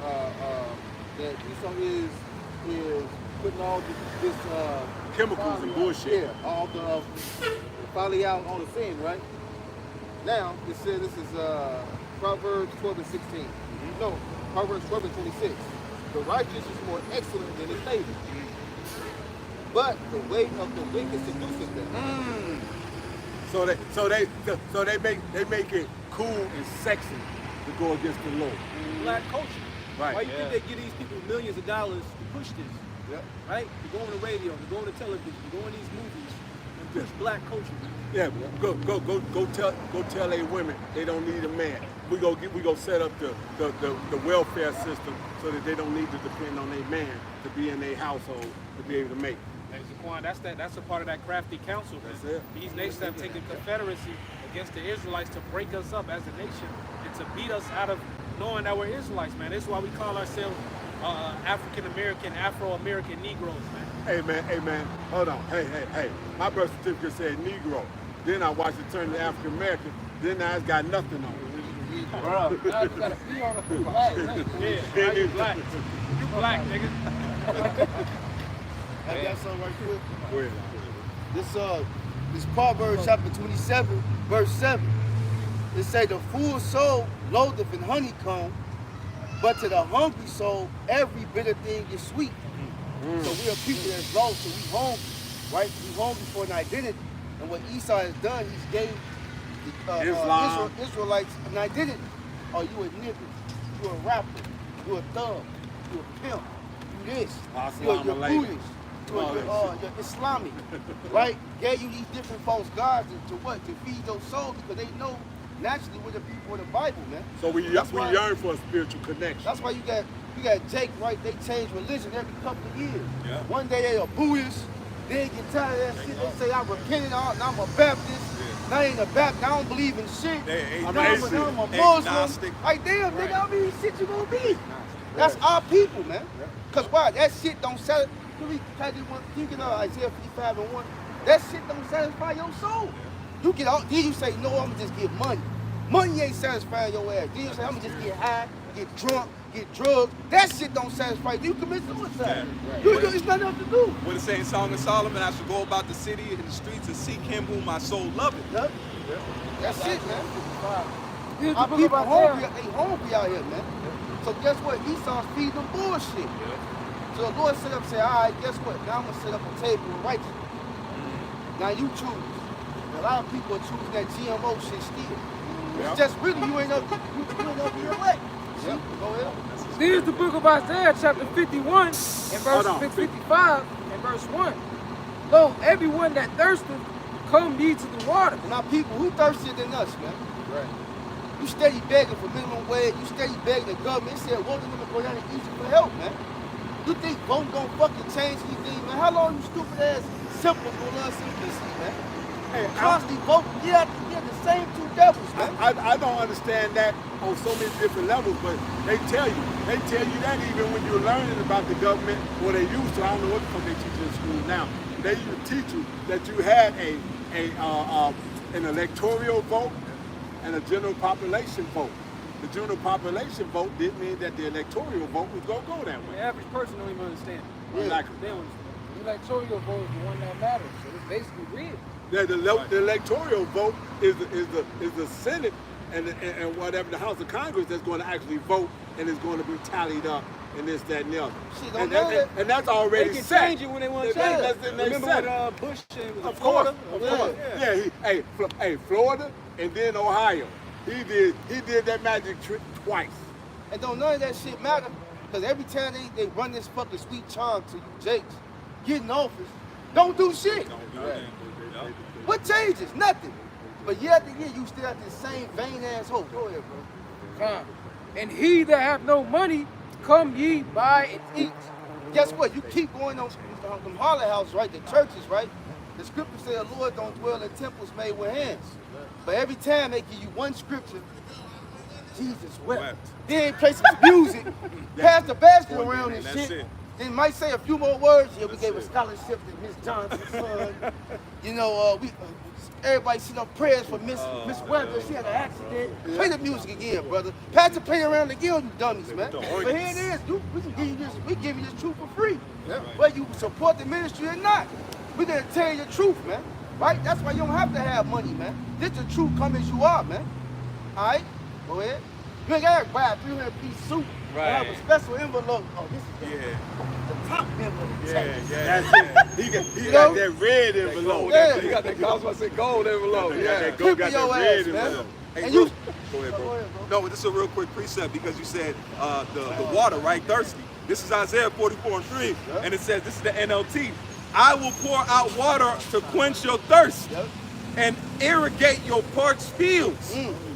that Esau is putting all this chemicals and bullshit. Yeah, all the folly out on the scene, right? Now, it says this is Proverbs 12 and 16. No, Proverbs 12 and 26. the righteous is more excellent than his neighbor. But the way of the wicked seduces them. So they make it cool and sexy to go against the Lord. Black culture. Right. Why you think they give these people millions of dollars to push this? Yeah. Right? To go on the radio, to go on the television, to go in these movies and push black culture. Yeah, go tell a women they don't need a man. We go set up the welfare system so that they don't need to depend on a man to be in their household to be able to make. Hey, Zaquan, that's a part of that crafty council. That's Man. it. These nations have taken confederacy against the Israelites to break us up as a nation and to beat us out of knowing that we're Israelites, man. This is why we call ourselves African American, Afro American Negroes, man. Hey man, hold on. Hey. My birth certificate said Negro. Then I watched it turn to African American. Then now it's got nothing on it. Now you got a fee on the black. Yeah, now you black. You black, nigga. I got something right quick. Go ahead. This Proverbs chapter 27, verse 7. It say the fool soul loatheth in honeycomb, but to the hungry soul, every bitter thing is sweet. So we are people that's lost, so we hungry, right? We hungry for an identity. And what Esau has done, he's gave the Israelites an identity. Oh, you a nigga, you a rapper, you a thug, you a pimp, you this, you're Buddhist, you're Islamic, right? Gave you these different false gods to what? To feed those souls because they know naturally we're the people of the Bible, man. So we yearn for a spiritual connection. That's why you got Jake, right? They change religion every couple of years. Yeah. One day they are Buddhist, then get tired of that shit. They say I'm repenting, now I'm a Baptist. Now I ain't a Baptist, I don't believe in shit. I'm now I'm a Muslim. Like damn, nigga, how many shit you gonna be? That's our people, man. Cause why? That shit don't satisfy. Thinking of Isaiah 55:1. That shit don't satisfy your soul. You get out, then you say, no, I'm gonna just get money. Money ain't satisfying your ass. Then you say, I'm gonna just get high, get drunk, get drugs. That shit don't satisfy you. You commit suicide. It's nothing else to do. What it say in Song of Solomon, I should go about the city and the streets and seek him whom my soul loveth. Yep. That's it, man. Here's the Our book people of hungry, Isaiah. they hungry out here, man. So guess what? Esau's feeding them bullshit. So the Lord set up and said, all right, guess what? Now I'm gonna set up a table of righteousness. Now you choose. A lot of people are choosing that GMO shit still. It's just really you ain't up your elect. Yep. Go ahead. Here's the book of Isaiah, chapter 51, and verse 55, and verse 1. Lo, everyone that thirsteth, come ye to the water. Now people, who thirstier than us, man? Right. You steady begging for minimum wage, you steady begging the government. It said, woe to them to go down to Egypt for help, man. You think voting gonna fucking change anything, man? How long you stupid ass simple gonna learn simplicity, man? Hey, Constantly voting, yeah, the same two devils, man. I don't understand that on so many different levels, but they tell you that even when you're learning about the government, or they used to, I don't know what the fuck they teach in school now. They used to teach you that you had an electoral vote and a general population vote. The general population vote didn't mean that the electoral vote was gonna go that The way. average person don't even understand. Exactly. They don't understand. The electoral vote is the one that matters. So it's basically real. Yeah, the electoral vote is the Senate and whatever the House of Congress that's going to actually vote and is going to be tallied up and this, that, and the other. Shit, don't matter. And that's already They can set. change it when they want to change it. Remember when Bush and Of course, of course. Yeah. Yeah, Florida and then Ohio. He did that magic trick twice. And don't none of that shit matter. Because every time they run this fucking sweet charm to you, Jakes, get in office, don't do shit. What changes? Nothing. But year after year, you still have the same vain ass hope. Go ahead, bro. And he that have no money, come ye buy and eat. Guess what? You keep going on them holler houses, right? The churches, right? The scripture says the Lord don't dwell in temples made with hands. But every time they give you one scripture, Jesus wept. Then play some music, pass the basket around and that's shit. it. Then might say a few more words. Yeah, we gave a scholarship to Miss Johnson's son. You know, everybody sent up prayers for Miss Weather. She had an accident. Play the music again, brother. Pass the plate around again, you dummies, man. But here it is. We can give you this. We give you this truth for free. Whether you support the ministry or not, we're gonna tell you the truth, man. Right? That's why you don't have to have money, man. This the truth. Come as you are, man. All right. Go ahead. You ain't gotta buy a 300-piece suit. Right. Have a special envelope. Oh, this is the top envelope. That's it. He got that red envelope. Yeah. He got that gold envelope. Yeah. Got Pimping that your red ass, man. envelope. Hey, And bro. you- Go ahead, bro. Go ahead, No, but this is a real quick precept because you said the water, right? Thirsty. This is Isaiah 44:3, and it says, this is the NLT. I will pour out water to quench your thirst and irrigate your parched fields.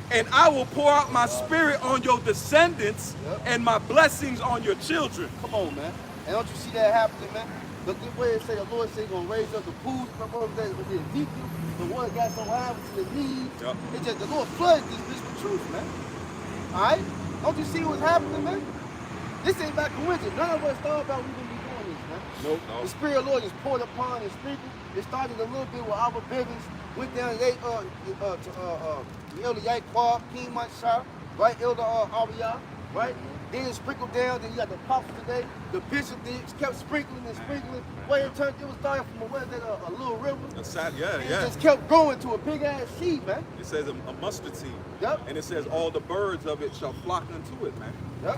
And I will pour out my spirit on your descendants and my blessings on your children. Come on, man. And don't you see that happening, man? Look at where it say the Lord say gonna raise up the pools. With Ezekiel, the water got so high to the knees. It's just the Lord flooded this bitch with truth, man. All right? Don't you see what's happening, man? This ain't by coincidence. None of us thought about we gonna be doing this, man. Nope. The Spirit of the Lord is poured upon and sprinkled. It started a little bit with Albert Bivens, went down to Elder Yaquab, King Manshar, right? Elder Ariah, right? Then it sprinkled down. Then you got the apostles today. The bishop kept sprinkling and sprinkling. Where it turned, it was starting from a little river. Yeah. It just kept growing to a big ass seed, man. It says a mustard seed. Yep. And it says all the birds of it shall flock unto it, man. Yep.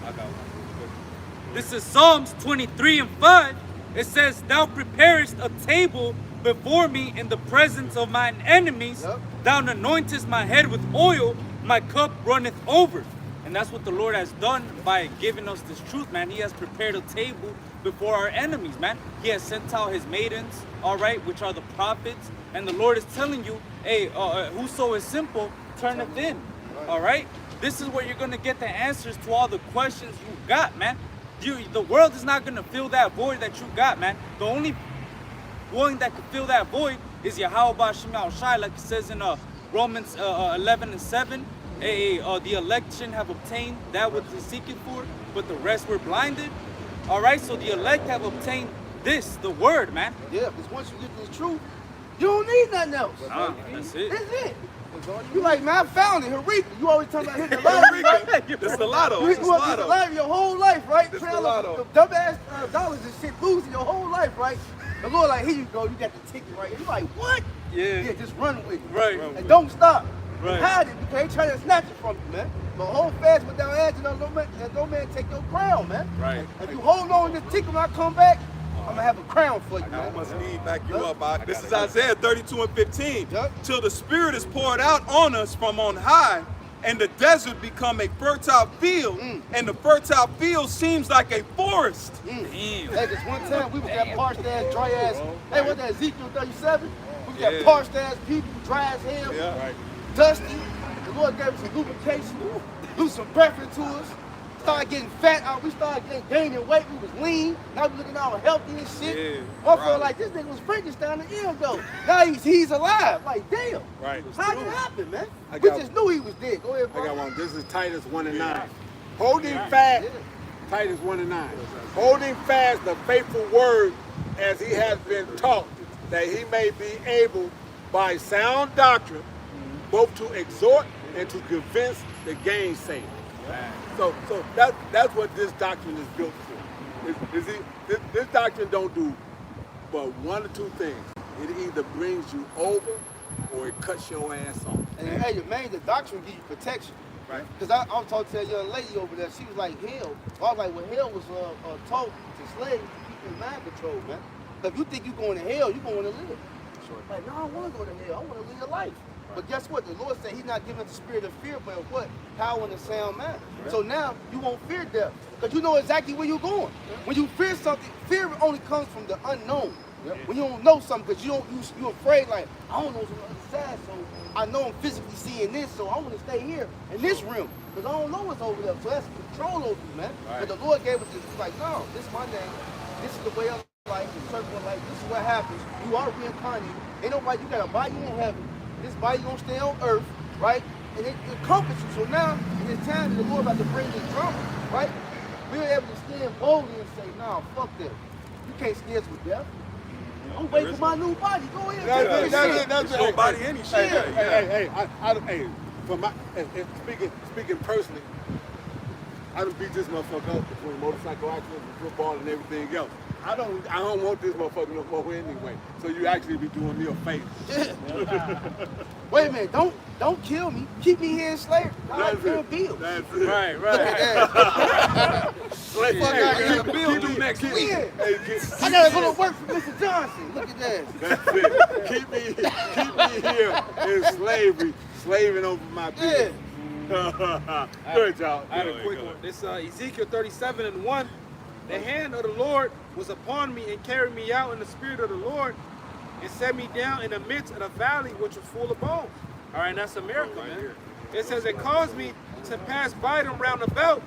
I got one. This is Psalms 23:5. It says, thou preparest a table before me in the presence of mine enemies. Yep. Thou anointest my head with oil, my cup runneth over. And that's what the Lord has done by giving us this truth, man. He has prepared a table before our enemies, man. He has sent out his maidens, all right, which are the prophets. And the Lord is telling you, hey, whoso is simple, turneth in, all right? This is where you're going to get the answers to all the questions you got, man. The world is not going to fill that void that you got, man. The only one that can fill that void is Yahweh Shema Shai, like it says in Romans 11:7. The election have obtained that which they're seeking for, but the rest were blinded. All right, so the elect have obtained this, the word, man. Yeah, because once you get this truth, you don't need nothing else. That's it. That's it. You like, man, I found it. Eureka. You always talking about hitting the lottery, right? That's the lotto. You It's the want to hit the lotto. lottery your whole life, right? That's the Trail lotto. of the dumbass dollars and shit, losing your whole life, right? The Lord like, here you go. You got the ticket right here. You like, what? Yeah. Just run with it. Right. And don't stop. Right. Hide it because they trying to snatch it from you, man. But hold fast without edge and no man take your crown, man. Right. If you hold on to this ticket when I come back, I'm going to have a crown for you, I man. must need back you up. This is Isaiah 32:15. Yep. Till the Spirit is poured out on us from on high, and the desert become a fertile field, and the fertile field seems like a forest. Damn. Hey, this one time we was that parched ass, dry ass. Hey, what's that, Ezekiel 37? We was that Yeah. parched ass people, dry as hell, Yeah. dusty. The Lord gave us some lubrication, blew some breath into us. Started getting fat. We started gaining weight. We was lean. Now we looking all healthy and shit. Yeah. I felt like this nigga was Frankenstein a year ago. Now he's alive. Like, damn. Right. How did it happen, man? I We got- just knew he was dead. Go ahead, bro. I got one. This is Titus 1:9. Holding fast, Titus 1:9. Holding fast the faithful word as he has been taught, that he may be able by sound doctrine both to exhort and to convince the gainsayer. So that's what this doctrine is built for. This doctrine don't do but one or two things. It either brings you over or it cuts your ass off. And hey, man, the doctrine give you protection. Right. Because I was talking to a young lady over there. She was like, hell. I was like, well, hell was taught to slaves to keep in mind control, man. If you think you're going to hell, you're going to live. Like, no, I don't want to go to hell. I want to live a life. But guess what? The Lord said he's not giving us the spirit of fear, but of what? Power and a sound mind. Right. So now you won't fear death because you know exactly where you're going. When you fear something, fear only comes from the unknown. When you don't know something, because you're afraid, like, I don't know what's on the other side, so I know I'm physically seeing this, so I want to stay here in this realm, because I don't know what's over there. So that's control over you, man. Right. But the Lord gave us this, like, no, this is my name. This is the way of life, the circle of life. This is what happens. You are reincarnated. Ain't nobody, you got a body in heaven. This body gonna stay on earth, right? And it comforts you. So now, in this time, the Lord about to bring this drama, right? We're able to stand boldly and say, nah, fuck that. You can't scare us with death. I'm waiting for my new body. Go ahead. That's nobody any shit. Hey, for my speaking personally, I done beat this motherfucker up between motorcycle accidents and football and everything else. I don't want this motherfucker no more anyway. So you actually be doing me a favor. Yeah. Wait a minute, don't kill me. Keep me here in slavery. That's it. Bills. That's it. Right. Look at that. Slave. Fuck, I Hey, got a bill due next week. Hey, I gotta go to work for Mr. Johnson. Look at that. That's it. Keep me here in slavery, slaving over my bill. Good job. I had a quick one. This Ezekiel 37:1. The hand of the Lord was upon me and carried me out in the spirit of the Lord and set me down in the midst of the valley which was full of bones. All right, that's America, man. It says it caused me to pass by them round about,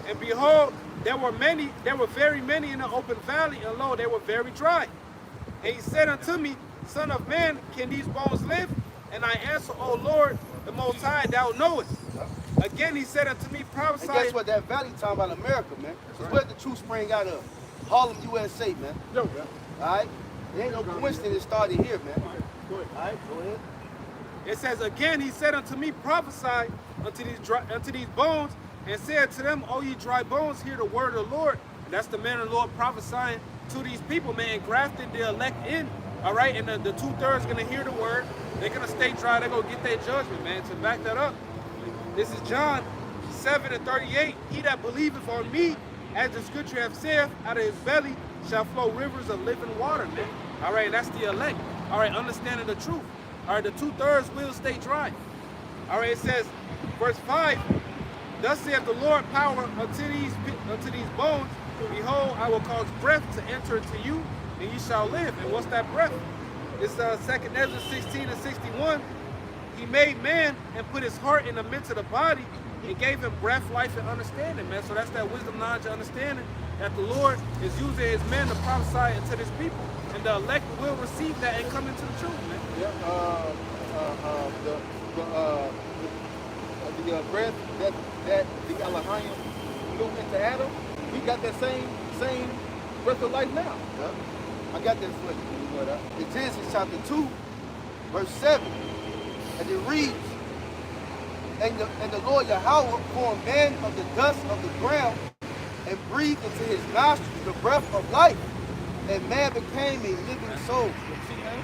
and behold, there were very many in the open valley, and lo, they were very dry. And he said unto me, Son of man, can these bones live? And I answer, O Lord, the Most High, thou knowest. Again he said unto me, prophesy. And guess what? That valley talking about America, man. It's where the truth spring out of. Harlem, USA, man. All right? There ain't no coincidence it started here, man. All right, go ahead. It says, again he said unto me, prophesy unto these bones, and said to them, O ye dry bones, hear the word of the Lord. And that's the man of the Lord prophesying to these people, man, and grafting the elect in. All right, and the 2/3 going to hear the word. They're going to stay dry. They're going to get their judgment, man. To back that up, this is John 7:38. He that believeth on me, as the scripture hath said, out of his belly shall flow rivers of living water, man. All right, that's the elect. All right, understanding the truth. All right, the 2/3 will stay dry. All right, it says, verse 5, thus saith the Lord, power unto these bones. Behold, I will cause breath to enter into you, and ye shall live. And what's that breath? It's 2 Ezra 16:61. He made man and put his heart in the midst of the body and gave him breath, life, and understanding, man. So that's that wisdom, knowledge, and understanding that the Lord is using his men to prophesy into his people. And the elect will receive that and come into the truth, man. Yeah, the breath that the Elohim blew into Adam, he got that same breath of life now. Yeah. I got that for you. In Genesis chapter 2, verse 7, and it reads, and the Lord Yahweh formed man of the dust of the ground and breathed into his nostrils the breath of life, and man became a living soul. See, man?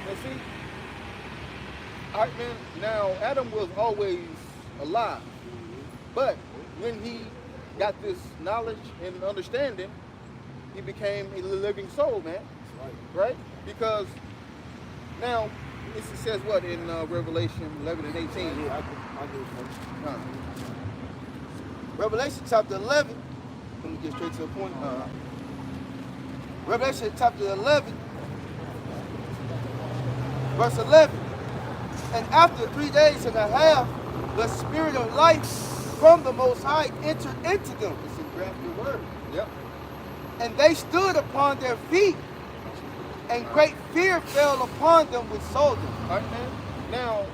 Now see, all right, man, now Adam was always alive, but when he got this knowledge and understanding, he became a living soul, man. Right? Because now it says what in Revelation 11 and 18? Yeah, I'll do it. Revelation chapter 11. Let me get straight to the point. Revelation chapter 11, verse 11. And after 3 days and a half, the spirit of life from the Most High entered into them. It's in graphic word. Yep. And they stood upon their feet, and great fear fell upon them which sold them. All right, man. Now,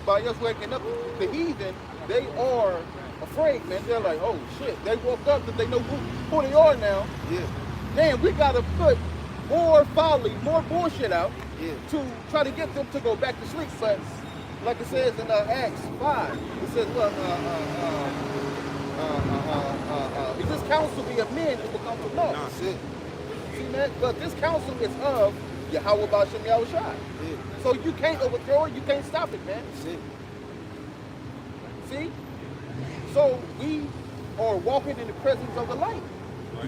by us waking up, the heathen, they are afraid, man. They're like, oh shit. They woke up because they know who they are now. Yeah. Damn, we gotta put more folly, more bullshit out Yeah. to try to get them to go back to sleep. But like it says in Acts 5, it says, what? If this counsel be of men, it will come to naught. That's it. See, man, but this counsel is of Yahweh Bashem Yahushai. Yeah. So you can't overthrow it, you can't stop it, man. That's it. See? So we are walking in the presence of the light.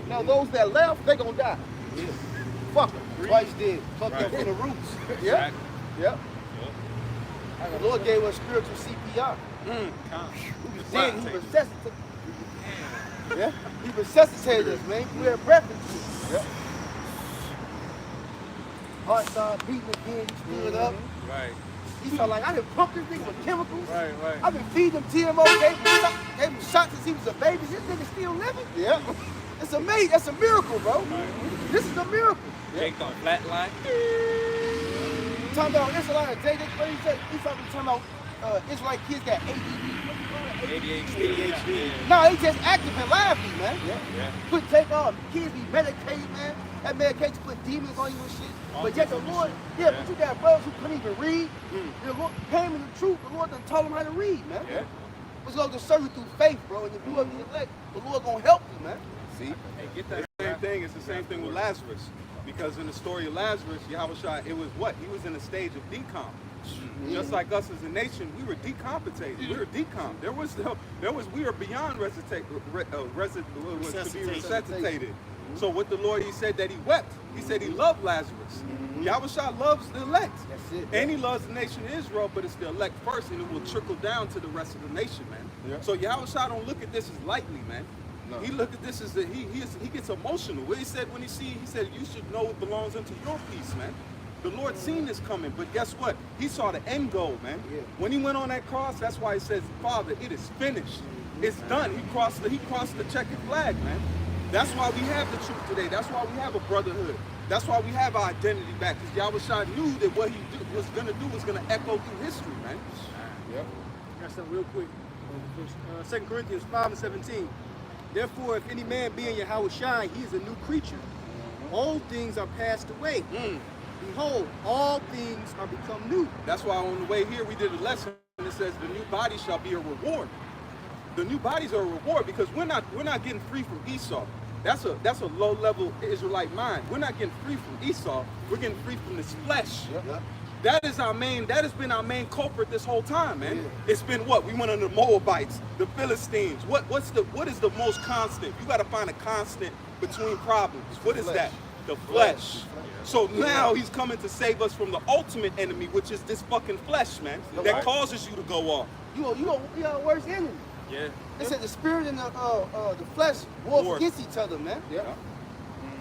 Now those that left, they gonna die. Yeah. Fuck them. Twice did. Fucked up from the roots. Yeah. Yep. The Lord gave us spiritual CPR. We was dead, he resuscitated. Yeah? He resuscitated us, man. We had breath into it. Yep. Heart started beating again, he stood up. Right. He felt like, I done pumped this nigga with chemicals. Right. I've been feeding him TMO, gave him shots since he was a baby. This nigga still living? Yep. It's amazing. That's a miracle, bro. This is a miracle. Jake on flatline. Talking about Israelite, Jay, what he said? He's talking about Israelite kids got ADD. ADHD. No, they just active and lively, man. Yeah. Put take off. Kids be medicated, man. That medication put demons on you and shit. But yet the Lord, but you got brothers who couldn't even read. The Lord came in the truth. The Lord done taught them how to read, man. Yeah. It's going to serve you through faith, bro. And if you are the elect, the Lord gonna help you, man. See? Hey, get that. thing. It's the same thing with Lazarus. Because in the story of Lazarus, Yahushua, it was what? He was in a stage of decomp. Just like us as a nation, we were decompensated. We were decomp. We were beyond to be resuscitated. So what the Lord, he said that he wept. He said he loved Lazarus. Yahushua loves the elect. That's it. And he loves the nation of Israel, but it's the elect first, and it will trickle down to the rest of the nation, man. Yeah. So Yahushua don't look at this as lightly, man. No. He look at this as that he gets emotional. What he said when he said you should know what belongs unto your peace, man. The Lord seen this coming, but guess what? He saw the end goal, man. Yeah. When he went on that cross, that's why he says, Father, it is finished. It's done. He crossed the checkered flag, man. That's why we have the truth today. That's why we have a brotherhood. That's why we have our identity back. Because Yahushua knew that what he was going to do was going to echo through history, man. Yep. I got something real quick. 2 Corinthians 5:17. Therefore, if any man be in Yahushua, he is a new creature. Old things are passed away. Behold, all things are become new. That's why on the way here we did a lesson and it says the new body shall be a reward. The new bodies are a reward because we're not getting free from Esau. That's a low-level Israelite mind. We're not getting free from Esau. We're getting free from this flesh. Yep. That has been our main culprit this whole time, man. It's been what? We went on the Moabites, the Philistines. What is the most constant? You gotta find a constant between problems. What is that? The flesh. So now he's coming to save us from the ultimate enemy, which is this fucking flesh, man. That causes you to go off. You are worst enemy. Yeah. They said the spirit and the flesh war against each other, man. Yeah.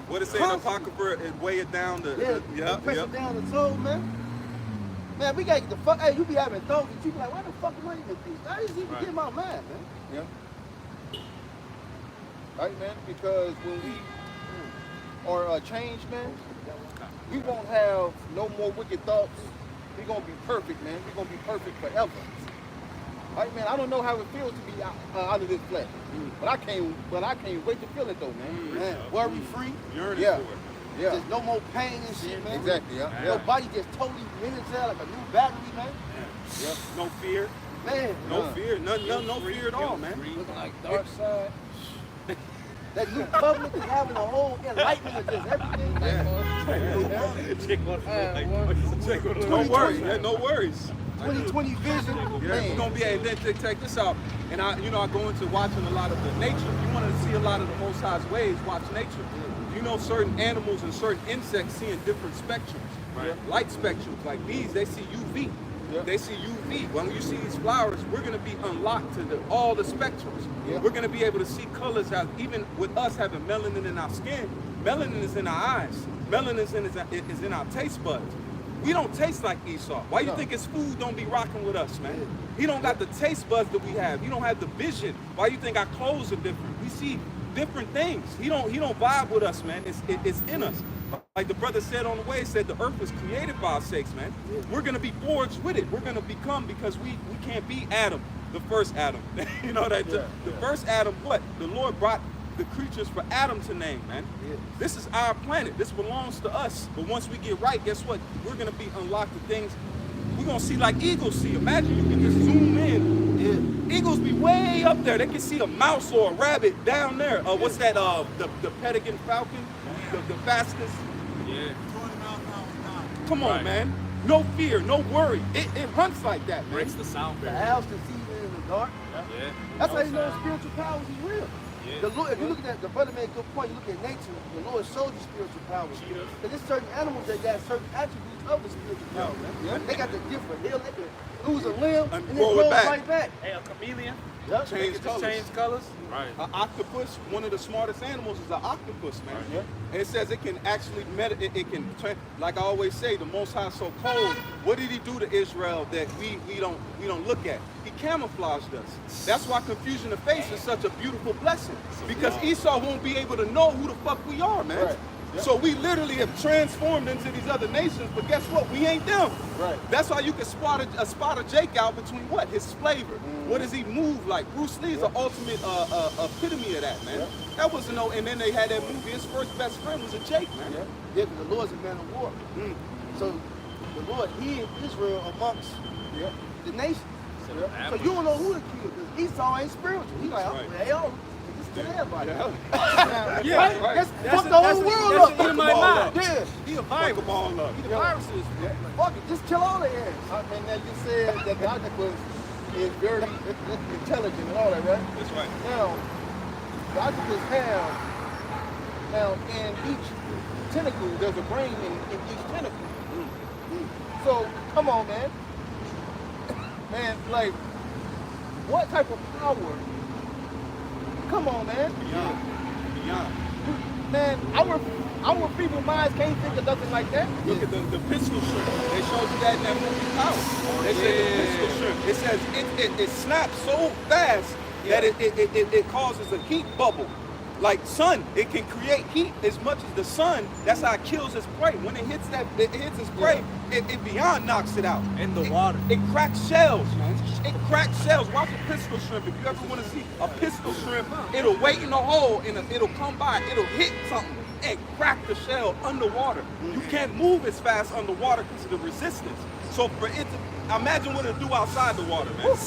What it say in the Apocrypha? It weigh it down to press it down the soul, man. Man, we gotta get the fuck. Hey, you be having thoughts and you be like, why the fuck am I even this? I just even get my mind, man. Yeah. Right, man. Because when we are changed, man, we won't have no more wicked thoughts. We're gonna be perfect, man. We're gonna be perfect forever. Right, man. I don't know how it feels to be out of this flesh, but I can't wait to feel it though, man. Man, worry free. Yearning Yeah. for it. Yeah. There's no more pain and shit, man. Exactly. Yeah. Your body just totally energized like a new battery, man. Yeah. No fear. Man, No fear. No fear at all, man. Looking like Dark Side. that new public is having a whole enlightenment of just everything. No worries, man. No worries. 2020 vision. Yeah, we're Man. gonna be able to check this out. And I go into watching a lot of the nature. If you want to see a lot of the Most High's ways, watch nature. You know, certain animals and certain insects see in different spectrums. Right. Light spectrums like these, they see UV. Yeah. They see UV. When you see these flowers, we're gonna be unlocked to all the spectrums. Yeah. We're gonna be able to see colors out. Even with us having melanin in our skin, melanin is in our eyes. Melanin is in our taste buds. We don't taste like Esau. Why you think his food don't be rocking with us, man? He don't got the taste buds that we have. He don't have the vision. Why you think our clothes are different? We see different things. He don't vibe with us, man. It's in us. Like the brother said on the way, said the earth was created by our sakes, man. We're gonna be forged with it. We're gonna become, because we can't be Adam, the first Adam. You know that the first Adam, what? The Lord brought the creatures for Adam to name, man. This is our planet. This belongs to us. But once we get right, guess what? We're gonna be unlocked to things. We're gonna see like eagles see. Imagine you can just zoom in. Eagles be way up there. They can see a mouse or a rabbit down there. What's that? The pelican falcon, the fastest. Yeah. Come on, man. No fear, no worry. It hunts like that, man. Breaks the sound The barrier. owls can see even in the dark. Yeah. That's how you know spiritual powers is real. Yeah. The Lord, if you look at that, the brother made a good point. You look at nature, the Lord showed you spiritual powers. Cheetah. Because there's certain animals that got certain attributes of the spiritual power, man. They got the different. They can lose a limb And and then grow grow it back. right back. Hey, a chameleon. Yep. Change Just colors. change colors. Right. An octopus, one of the smartest animals is an octopus, man. Right. And it says it can actually, it can, like I always say, the Most High is so cold. What did he do to Israel that we don't look at? He camouflaged us. That's why confusion of face is such a beautiful blessing. Because Esau won't be able to know who the fuck we are, man. Right. Yep. So we literally have transformed into these other nations, but guess what? We ain't them. Right. That's why you can spot a Jake out between what? His flavor. What does he move like? Bruce Lee is the ultimate epitome of that, man. Yep. That wasn't no, and then they had that movie, his first best friend was a Jake, man. Yeah, because the Lord's a man of war. So the Lord hid Israel amongst the nations. So you don't know who to kill, because Esau ain't spiritual. He's like, Right. hey, yo, this Tell everybody. Yeah, Right? right. Let's That's fuck a- the that's whole a- world that's up. a Edomite mind. Yeah. He a Fuck virus. them all up. He the viruses. Fuck it, just kill all the ants. And then you said that the octopus is very intelligent and all that, right? That's right. Now, the octopus have, now in each tentacle, there's a brain in each tentacle. So, come on, man. Man, like, what type of power? Come on, man. Beyond. Man, our feeble minds can't think of nothing like that. Look at the pistol shrimp. They showed you that in that movie Power. They said the pistol shrimp. It says it snaps so fast that it causes a heat bubble. Like sun, it can create heat as much as the sun. That's how it kills its prey. When it hits its prey, it beyond knocks it out. In the water. It cracks shells, man. It cracks shells. Watch a pistol shrimp. If you ever want to see a pistol shrimp, it'll wait in a hole and it'll come by. It'll hit something and crack the shell underwater. You can't move as fast underwater because of the resistance. So for it to, imagine what it'll do outside the water, man.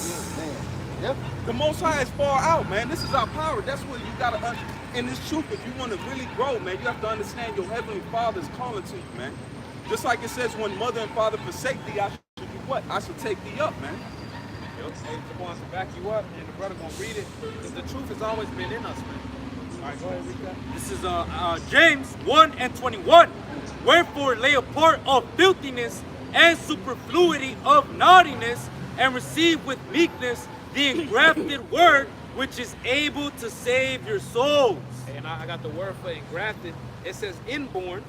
Yep. The Most High is far out, man. This is our power. That's what you gotta understand. In this truth, if you want to really grow, man, you have to understand your Heavenly Father is calling to you, man. Just like it says, when mother and father forsake thee, I should do what? I should take thee up, man. Hey, the wants to back you up, and the brother gonna read it, because the truth has always been in us, man. All right, go ahead, read that. This is James 1:21. Wherefore lay apart all filthiness and superfluity of naughtiness, and receive with meekness the engrafted word, which is able to save your souls. And I got the word for engrafted. It says inborn,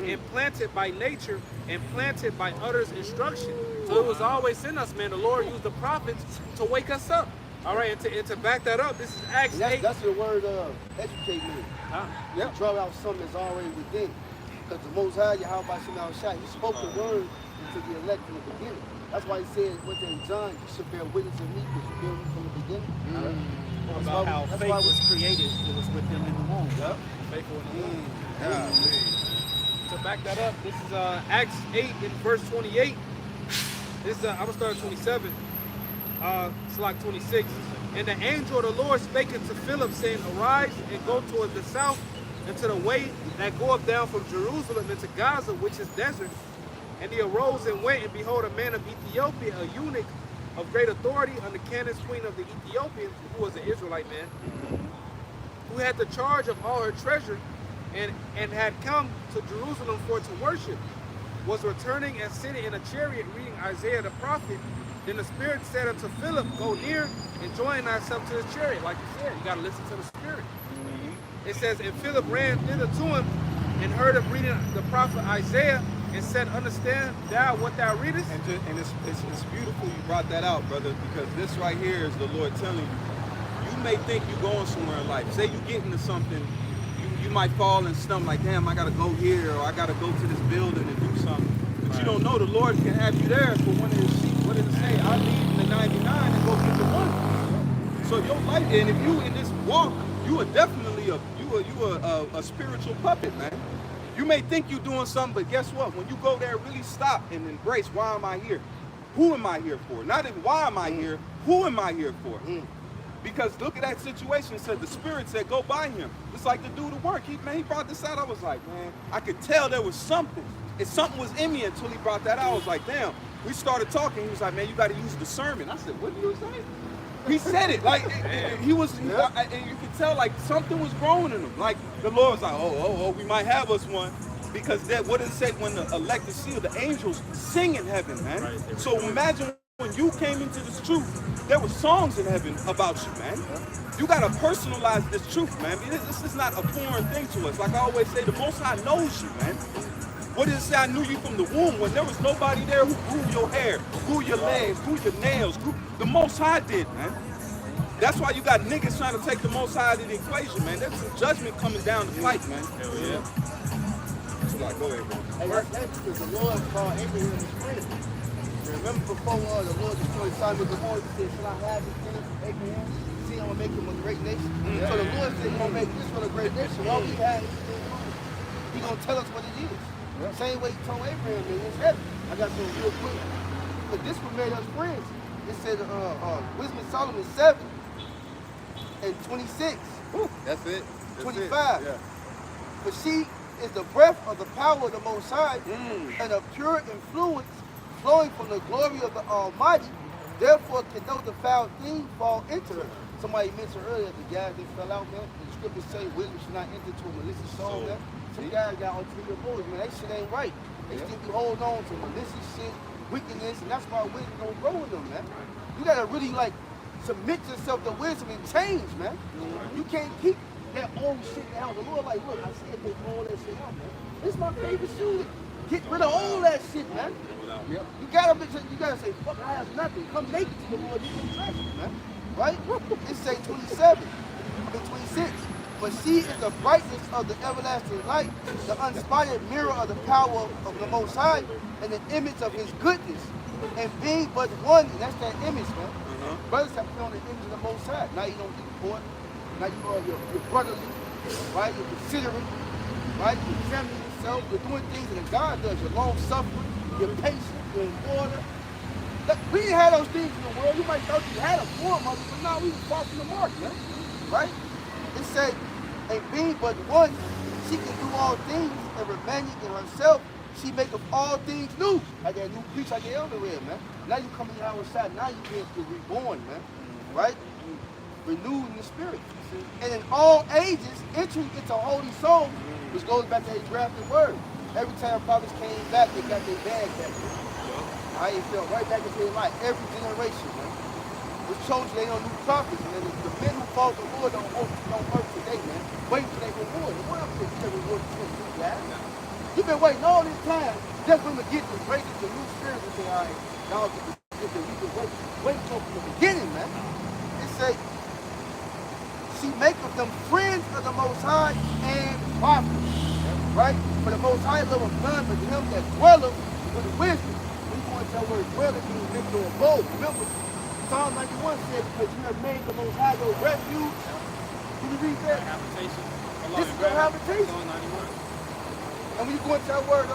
implanted by nature, and planted by others' instruction. So it was always in us, man. The Lord used the prophets to wake us up. All right, and to back that up, this is Acts 8. That's the word educate me. Huh? Yep. Draw out something that's already within. Because the Most High, Yahweh Shem Shai, he spoke the word into the elect from the beginning. That's why he said within John, you should bear witness of me because you bear me from the beginning. About how faith was created, it was with them in the womb. Yep. Faithful in the womb. To back that up, this is Acts 8 in verse 28. This is, I'm going to start at 27. It's like 26. And the angel of the Lord spake unto Philip, saying, Arise and go toward the south, into the way that goeth down from Jerusalem into Gaza, which is desert. And he arose and went, and behold, a man of Ethiopia, a eunuch of great authority under Candace, queen of the Ethiopians, who was an Israelite man, who had the charge of all her treasure, and had come to Jerusalem for to worship, was returning and sitting in a chariot reading Isaiah the prophet. Then the Spirit said unto Philip, Go near and join thyself to the chariot. Like you said, you got to listen to the Spirit. It says, and Philip ran thither to him and heard him reading the prophet Isaiah, and said, Understand thou what thou readest? And it's beautiful you brought that out, brother, because this right here is the Lord telling you. You may think you're going somewhere in life. Say you get into something, you might fall and stumble like, damn, I got to go here, or I got to go to this building and do something. But you don't know the Lord can have you there for one of his sheep. What did it say? I leave the 99 and go get the one. So your life, and if you in this walk, you are definitely a spiritual puppet, man. You may think you're doing something, but guess what? When you go there, really stop and embrace, why am I here? Who am I here for? Not even why am I here, who am I here for? Because look at that situation. It said the Spirit said, go by him. It's like the dude at work. He brought this out. I was like, man, I could tell there was something. And something was in me until he brought that out. I was like, damn. We started talking. He was like, man, you got to use discernment. I said, what did you say? He said it. Like, he was, and you could tell, like, something was growing in him. Like, the Lord was like, oh, we might have us one. Because that, what it said when the elected seal, the angels sing in heaven, man. Right, so imagine when you came into this truth, there were songs in heaven about you, man. You got to personalize this truth, man. This is not a foreign thing to us. Like I always say, the Most High knows you, man. What did it say? I knew you from the womb when there was nobody there who grew your hair, grew your legs, grew your nails. The Most High did, man. That's why you got niggas trying to take the Most High out of the equation, man. There's some judgment coming down the pipe, man. Hell yeah. So like, go ahead, bro. Hey, that's because the Lord called Abraham his friend. Remember before the Lord destroyed Sodom and Gomorrah, he said, should I have this thing from Abraham? See, I'm going to make him a great nation. So the Lord said, he's going to make Israel a great nation. All we have is he's going to tell us what it is. Same way he told Abraham in his heaven. I got some real quick. But this one made us friends. It said, Wisdom of Solomon 7. and 26. Whew, that's it. 25. Yeah. For she is the breath of the power of the Most High and a pure influence flowing from the glory of the Almighty. Therefore can no defiled thing fall into her. Somebody mentioned earlier the guys that fell out, man. The scriptures say wisdom should not enter to a malicious soul, man. Some guys got ulterior motives, man. That shit ain't right. They still be holding on to malicious shit, wickedness, and that's why wisdom don't grow in them, man. You gotta really like submit yourself to wisdom and change, man. You can't keep that old shit down. The Lord like, look, I said take all that shit out, man. This is my favorite shooter. Get rid of all that shit, man. You gotta say, fuck, I have nothing. Come make it to the Lord, you can trust me, man. Right? It say 27, 26. But she is the brightness of the everlasting light, the unspotted mirror of the power of the Most High, and the image of His goodness. And being but one, and that's that image, man. Brothers have put on the image of the Most High. Now you don't get caught. Now you know you're brotherly, right? You're considerate, right? You're examining yourself. You're doing things that God does. You're long-suffering. You're patient. You're in order. Look, we didn't have those things in the world. You might thought you had a form of it, but now we was far from the mark, man. Right? It said, and being but one, she can do all things, and remaining in herself, she maketh all things new. Like that new preach like the elder read, man. Now you coming outside, now you're reborn, man. Right? Renewed in the spirit. And in all ages, entering into holy souls, which goes back to a drafted word. Every time prophets came back, they got their bag back. How you feel? Right back into their life. Every generation, man. Was chosen, they don't new prophets, man. The men who fought the Lord don't work today, man. Wait till they reward. What else is there reward for you, guys? You've been waiting all this time just for them to get this, break into new spirits and say, all right, now we can wait till from the beginning, man. It say, she maketh them friends of the Most High and prophets. Right? For the Most High loveth none but him that dwelleth with wisdom. We want to tell where dwelleth means live to abode. Remember, Psalm 91 said, because you have made the Most High your refuge. Can you read that? Habitation. This is your habitation. And when you go into that word,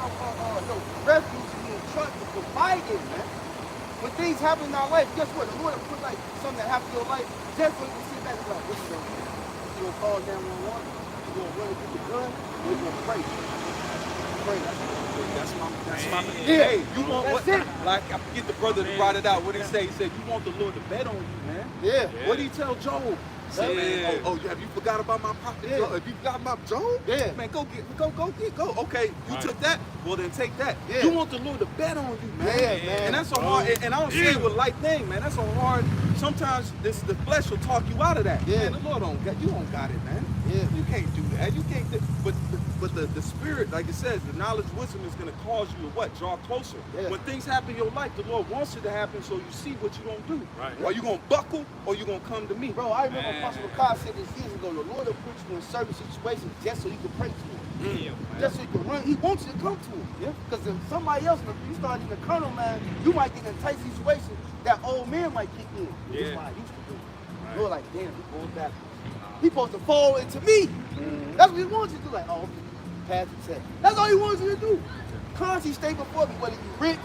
refuge, you mean trust to provide it, man. When things happen in our life, guess what? The Lord will put like something that happens in your life, just so you can sit back and be like, what you gonna do? You gonna call 911? You gonna run and get the gun? Or you gonna pray? Pray. That's my Yeah. Hey, you want what? That's it. Like I forget the brother that brought it out. What did he say? He said, you want the Lord to bet on you, man. Yeah. What did he tell Job? Say, man, have you forgot about my prophet? Yeah. Have you forgot about Job? Yeah. Man, go. Okay, you took that. Well, then take that. Yeah. You want the Lord to bet on you, man. Yeah, man. And that's so hard. And I don't say it with light thing, man. That's so hard. Sometimes the flesh will talk you out of that. Yeah. Man, the Lord don't got you. Don't got it, man. Yeah. You can't do that. You can't. But the spirit, like it says, the knowledge, wisdom is going to cause you to what? Draw closer. Yeah. When things happen in your life, the Lord wants it to happen, so you see what you're gonna do. Right. Are you gonna buckle, or you gonna come to me? Bro, I remember Apostle McCall said this years ago, the Lord will put you in certain situations just so you can pray to him. Just so you can run. He wants you to come to him. Yeah. Because if somebody else, if you start in the carnal line, you might get in a tight situation that old man might kick in. That's what I used to do. Right. You're like, damn, he's going back. He's supposed to fall into me. That's what he wants you to do. Like, oh, pass the test. That's all he wants you to do. Constantly stay before me, whether you rich,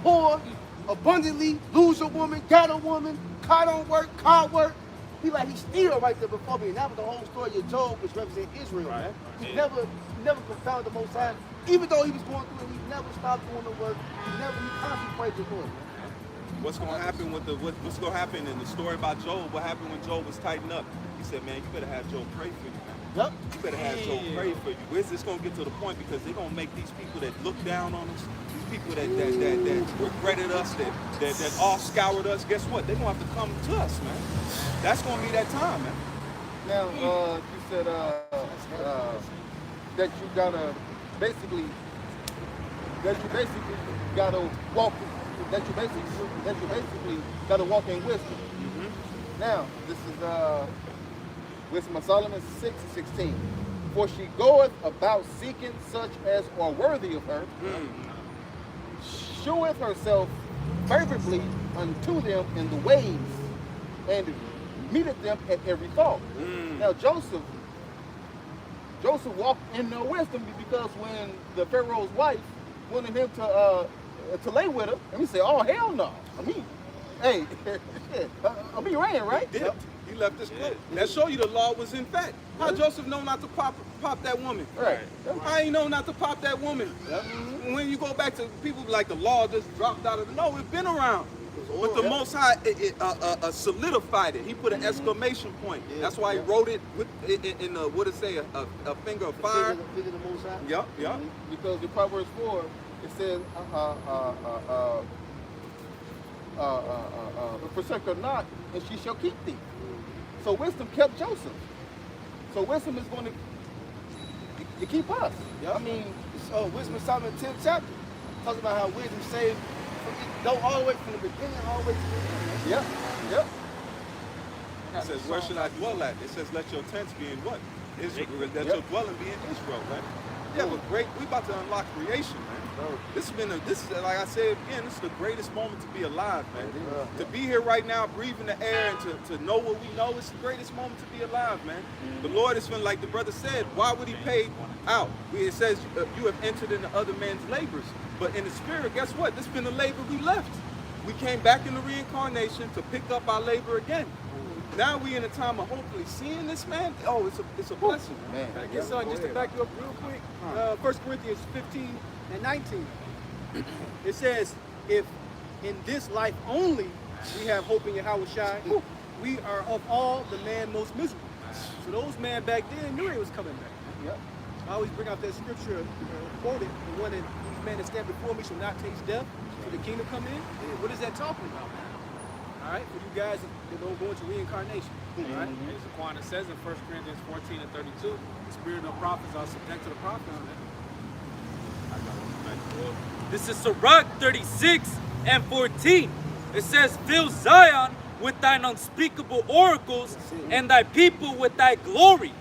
poor, abundantly, lose your woman, got a woman, car don't work, car work. He like, he's still right there before me. And that was the whole story of Job, which represents Israel, man. He never confounded the Most High. Even though he was going through it, he never stopped doing the work. He constantly prayed the Lord, man. What's gonna happen what's gonna happen in the story about Job? What happened when Job was tightened up? He said, man, you better have Job pray for you. Yep. You better have Job pray for you. Where's this gonna get to the point? Because they're gonna make these people that look down on us, these people that regretted us, that all scoured us. Guess what? They're gonna have to come to us, man. That's gonna be that time, man. Now, you said that you gotta basically gotta walk. That you basically gotta walk in wisdom. Now, this is Wisdom of Solomon 6:16. For she goeth about seeking such as are worthy of her, sheweth herself favorably unto them in the ways, and meeteth them at every thought. Now Joseph walked in no wisdom, because when the Pharaoh's wife wanted him to lay with her, and he said, "Oh hell no!" I mean, hey, ran, right? He left his cloak. That show you the law was in fact. How Joseph know not to pop that woman? Right. I ain't know not to pop that woman. When you go back to people like the law just dropped out of the no, it's been around. But the Most High solidified it. He put an exclamation point. That's why he wrote it with in what it say, a finger of fire. Figure the Most High. Yep, yep. Because in Proverbs 4, it says, forsake her not, and she shall keep thee. So wisdom kept Joseph. So wisdom is going to keep us. I mean, Wisdom of Solomon 10th chapter talks about how wisdom saved. Go all the way from the beginning, all the way to the end. Yep. It says, where should I dwell at? It says, let your tents be in what? Israel. Let your dwelling be in Israel, right? Yeah, but we about to unlock creation, man. This is like I said again, this is the greatest moment to be alive, man. To be here right now, breathing the air, and to know what we know, it's the greatest moment to be alive, man. The Lord has been, like the brother said, why would he pay out? It says, you have entered into other men's labors. But in the spirit, guess what? This has been the labor we left. We came back in the reincarnation to pick up our labor again. Now we in a time of hopefully seeing this, man. Oh, it's a blessing, man. I guess, son, just to back you up real quick, 1 Corinthians 15 and 19. It says, if in this life only we have hope in Yahweh Shai, we are of all the man most miserable. So those men back then knew they was coming back. Yep. I always bring out that scripture quoted, the one that these men that stand before me shall not taste death till the kingdom come in. What is that talking about? All right, for you guys that don't go into reincarnation. All right? As Aquinas says in 1 Corinthians 14 and 32, the spirit of prophets are subject to the prophets. This is Sirach 36 and 14. It says, fill Zion with thine unspeakable oracles, and thy people with thy glory.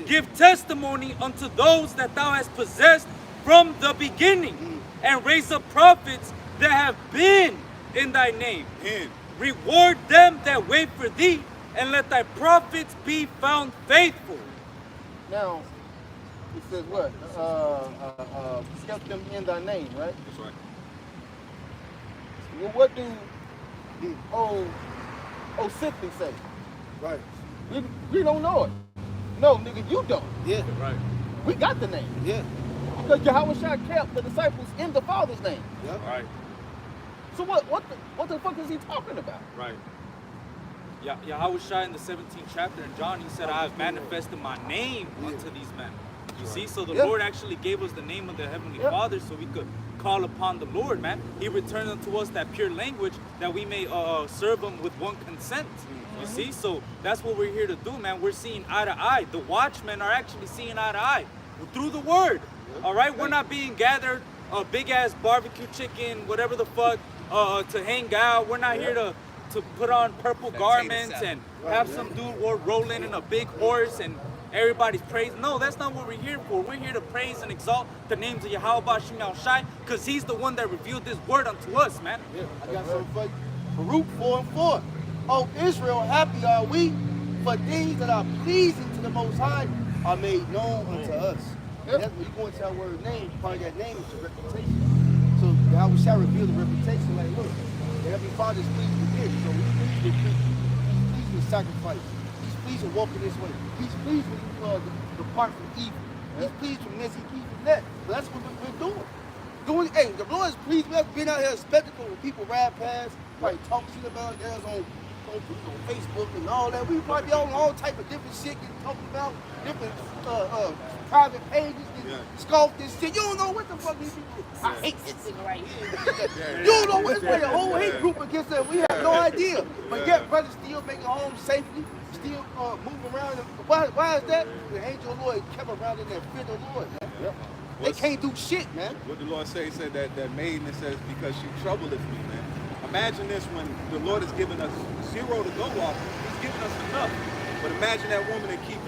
Give testimony unto those that thou hast possessed from the beginning, and raise up prophets that have been in thy name. Reward them that wait for thee, and let thy prophets be found faithful. Now, it says what? Kept them in thy name, right? That's right. Well, what do old Simply say? Right. We don't know it. No, nigga, you don't. Yeah. Right. We got the name. Yeah. Because Yahweh Shai kept the disciples in the Father's name. Yep. Right. So what the fuck is he talking about? Right. Yahweh Shai in the 17th chapter in John, he said, I have manifested my name unto these men. You see, so the Lord actually gave us the name of the Heavenly Father so we could call upon the Lord, man. He returned unto us that pure language that we may serve him with one consent. You see, so that's what we're here to do, man. We're seeing eye to eye. The watchmen are actually seeing eye to eye through the word. All right, we're not being gathered big ass barbecue chicken, whatever the fuck, to hang out. We're not here to put on purple garments and have some dude rolling in a big horse and everybody's praising. No, that's not what we're here for. We're here to praise and exalt the names of Yahweh Bashim Yahushai, because he's the one that revealed this word unto us, man. Yeah. I got something for you. Baruch 4 and 4. Oh, Israel, happy are we, for things that are pleasing to the Most High are made known unto us. That's when you go into our word name, part of that name is the reputation. So Yahweh shall reveal the reputation, like, look, the Heavenly Father is pleased with this, so he's pleased with this. He's pleased with sacrifice. He's pleased with walking this way. He's pleased with depart from evil. He's pleased from this, he's pleased from that. So that's what we're doing. Hey, the Lord is pleased with us being out here a spectacle when people ride past, probably talk shit about us on Facebook and all that. We probably be on all type of different shit, talking about different private pages, scoff this shit. You don't know what the fuck these people. I hate this nigga right here. You don't know what it's like a whole hate group against us. We have no idea. But yet, brothers still making home safely, still moving around. Why is that? The angel of the Lord kept around in that fear of the Lord, man. Yep. They can't do shit, man. What the Lord say? He said that maiden, it says, because she troubleth me, man. Imagine this, when the Lord has given us 0 to go off, he's given us enough. But imagine that woman that keep,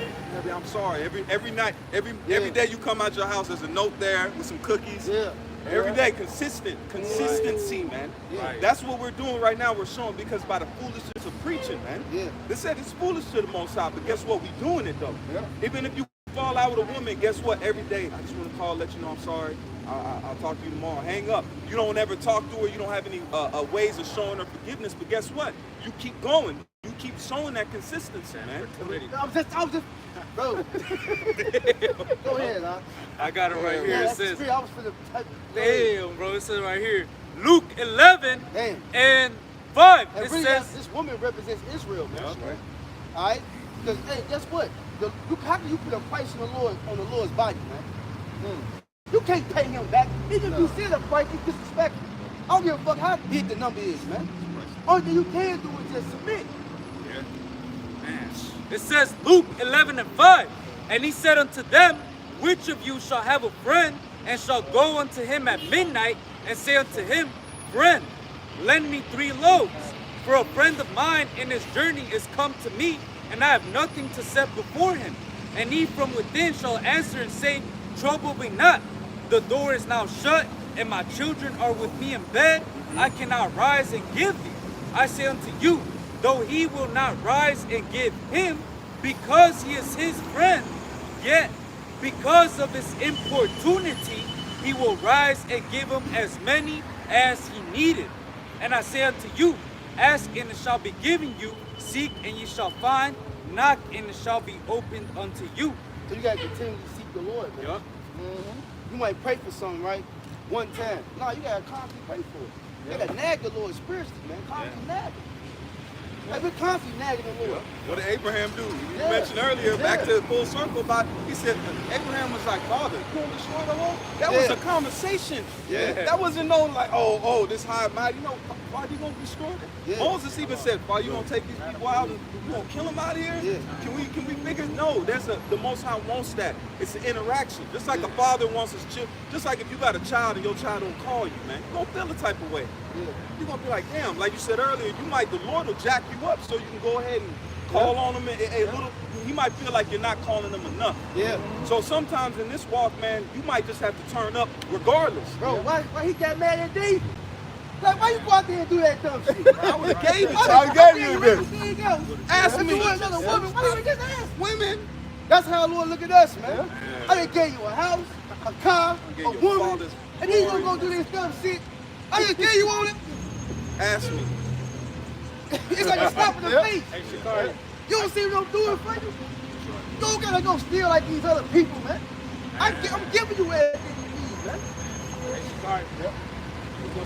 I'm sorry, every night, every day you come out your house, there's a note there with some cookies. Yeah. Every day, consistency, man. Right. That's what we're doing right now. We're showing, because by the foolishness of preaching, man. Yeah. They said it's foolish to the Most High, but guess what? We're doing it, though. Yeah. Even if you fall out with a woman, guess what? Every day, I just want to call, let you know I'm sorry. I'll talk to you tomorrow. Hang up. You don't ever talk to her. You don't have any ways of showing her forgiveness. But guess what? You keep going. You keep showing that consistency, man. I was just, bro. Go ahead, huh? I got it right here. It says, I was finna type. damn, bro. It says right here, Luke 11 Damn. and 5. And It really, says, this woman represents Israel, man. Yeah, right. All right? Because, hey, guess what? How can you put a price on the Lord's body, man? You can't pay him back. Even if you see the price, you disrespect him. I don't give a fuck how big the number is, man. Only thing you can do is just submit. it says Luke 11 and 5. And he said unto them, which of you shall have a friend, and shall go unto him at midnight, and say unto him, friend, lend me 3 loaves. For a friend of mine in his journey is come to me, and I have nothing to set before him. And he from within shall answer and say, trouble me not. The door is now shut, and my children are with me in bed. I cannot rise and give thee. I say unto you, though he will not rise and give him, because he is his friend, yet because of his importunity, he will rise and give him as many as he needed. And I say unto you, ask and it shall be given you, seek and ye shall find, knock and it shall be opened unto you. So you got to continue to seek the Lord, man. Yup. You might pray for something, right? One time. No, you got to constantly pray for it. You got to nag the Lord spiritually, man. Constantly nag him. Like, we're constantly nagging the Lord. What did Abraham do? You Yeah. mentioned earlier, back Yeah. to full circle about, he said, Abraham was like, Father, you want to destroy the whole? That was Yeah. a conversation. Yeah. That wasn't no like, oh, this high mighty. You know, why you going to destroy it? Yeah. Moses even said, why you going to take these people out and you going to kill them out here? Yeah. Can we figure? No, the Most High wants that. It's an interaction. Just like a father wants his children. Just like if you got a child and your child don't call you, man, you going to feel the type of way. Yeah. You're going to be like, damn, like you said earlier, the Lord will jack you up so you can go ahead and call on him a little. He might feel like you're not calling him enough. Yeah. So sometimes in this walk, man, you might just have to turn up regardless. Bro, why he got mad at David? Like, why you go out there and do that dumb shit? I would have gave it to I you. gave you this. There you go. Ask If me. you want another woman, why you just ask? Women. That's how the Lord look at us, man. I done gave you a house, a car, gave a your woman, father's and he's gonna go do this dumb shit. I just gave you on it. Ask me. It's like a slap in the face. Hey, Shikari. You don't see what I'm doing for you? You don't gotta go steal like these other people, man. I'm giving you everything you need, man. Hey, Shikari.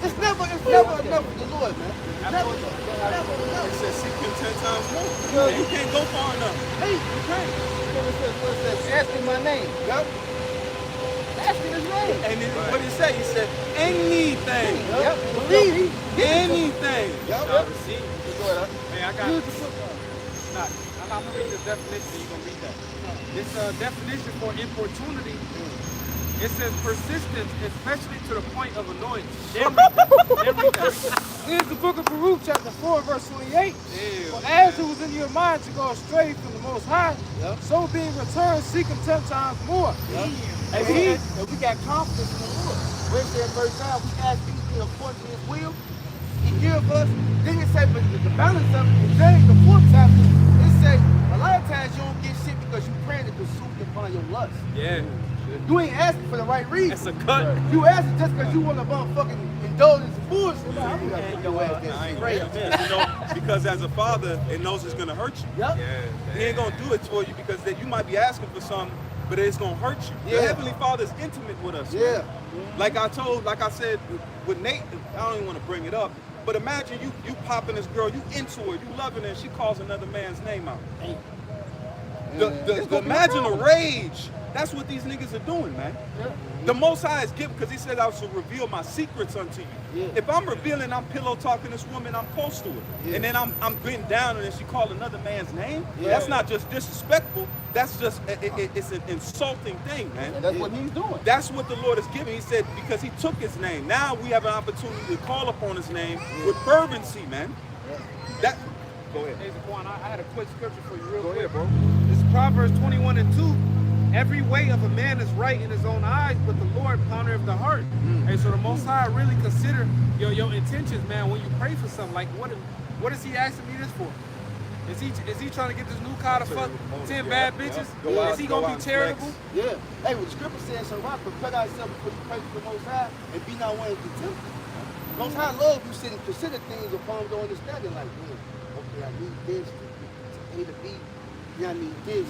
It's never enough for the Lord, man. Never He enough. said, seek him 10 times more. You can't go far enough. Hey, you can't. What it says? Ask me my name. Yup. Ask me his name. And then what did he say? He said, anything. Yep. Believe. Anything. Yup. Now, receive. Go ahead. Hey, I got Use it. the foot. I'm gonna read this definition and you're gonna read that. This definition for importunity, it says persistence, especially to the point of annoyance. Then read that. Here's the book of Baruch, chapter 4, verse 28. For as it was in your mind to go astray from the Most High, so being returned, seek him 10 times more. And we got confidence in the Lord. Where it says verse 9, we ask anything according to his will. He gives us. Then it says, but the balance of it, in James, the 4th chapter, it says, a lot of times you don't get shit because you praying to consume upon your lust. Yeah, You ain't asking for the right reason. that's a cut. You asking just because you want to motherfucking indulge in some bullshit. I'm gonna get your ass I ain't straight. you know, because as a father, it knows it's gonna hurt you. Yep. He ain't gonna do it for you because that you might be asking for something, but it's gonna hurt you. The Yeah. Heavenly Father is intimate with us. Yeah. Man. Like I said with Nate, I don't even want to bring it up, but imagine you popping this girl, you into her, you loving her, and she calls another man's name out. Imagine the rage. That's what these niggas are doing, man. The Most High is giving, because he said I shall reveal my secrets unto you. Yeah. If I'm revealing, I'm pillow talking this woman, I'm close to her. Yeah. And then I'm getting down and then she called another man's name. Yeah. That's not just disrespectful. That's just, it's an insulting thing, man. That's what he's doing. That's what the Lord is giving. He said, because he took his name. Now we have an opportunity to call upon his name with fervency, man. That, go ahead. Hey, Zaquan, I had a quick scripture for you real Go quick. ahead, bro. This is Proverbs 21 and 2. Every way of a man is right in his own eyes, but the Lord pondereth the heart. Hey, so the Most High really consider your intentions, man, when you pray for something. Like, what is he asking me this for? Is he trying to get this new car to fuck 10 bad bitches? Is he gonna be charitable? Yeah. Hey, what the scripture says, so right, prepare thyself before you pray to the Most High and be not one to be tempted. Most High love you sit and consider things upon your understanding like, okay, I need this to A to B, then I need this.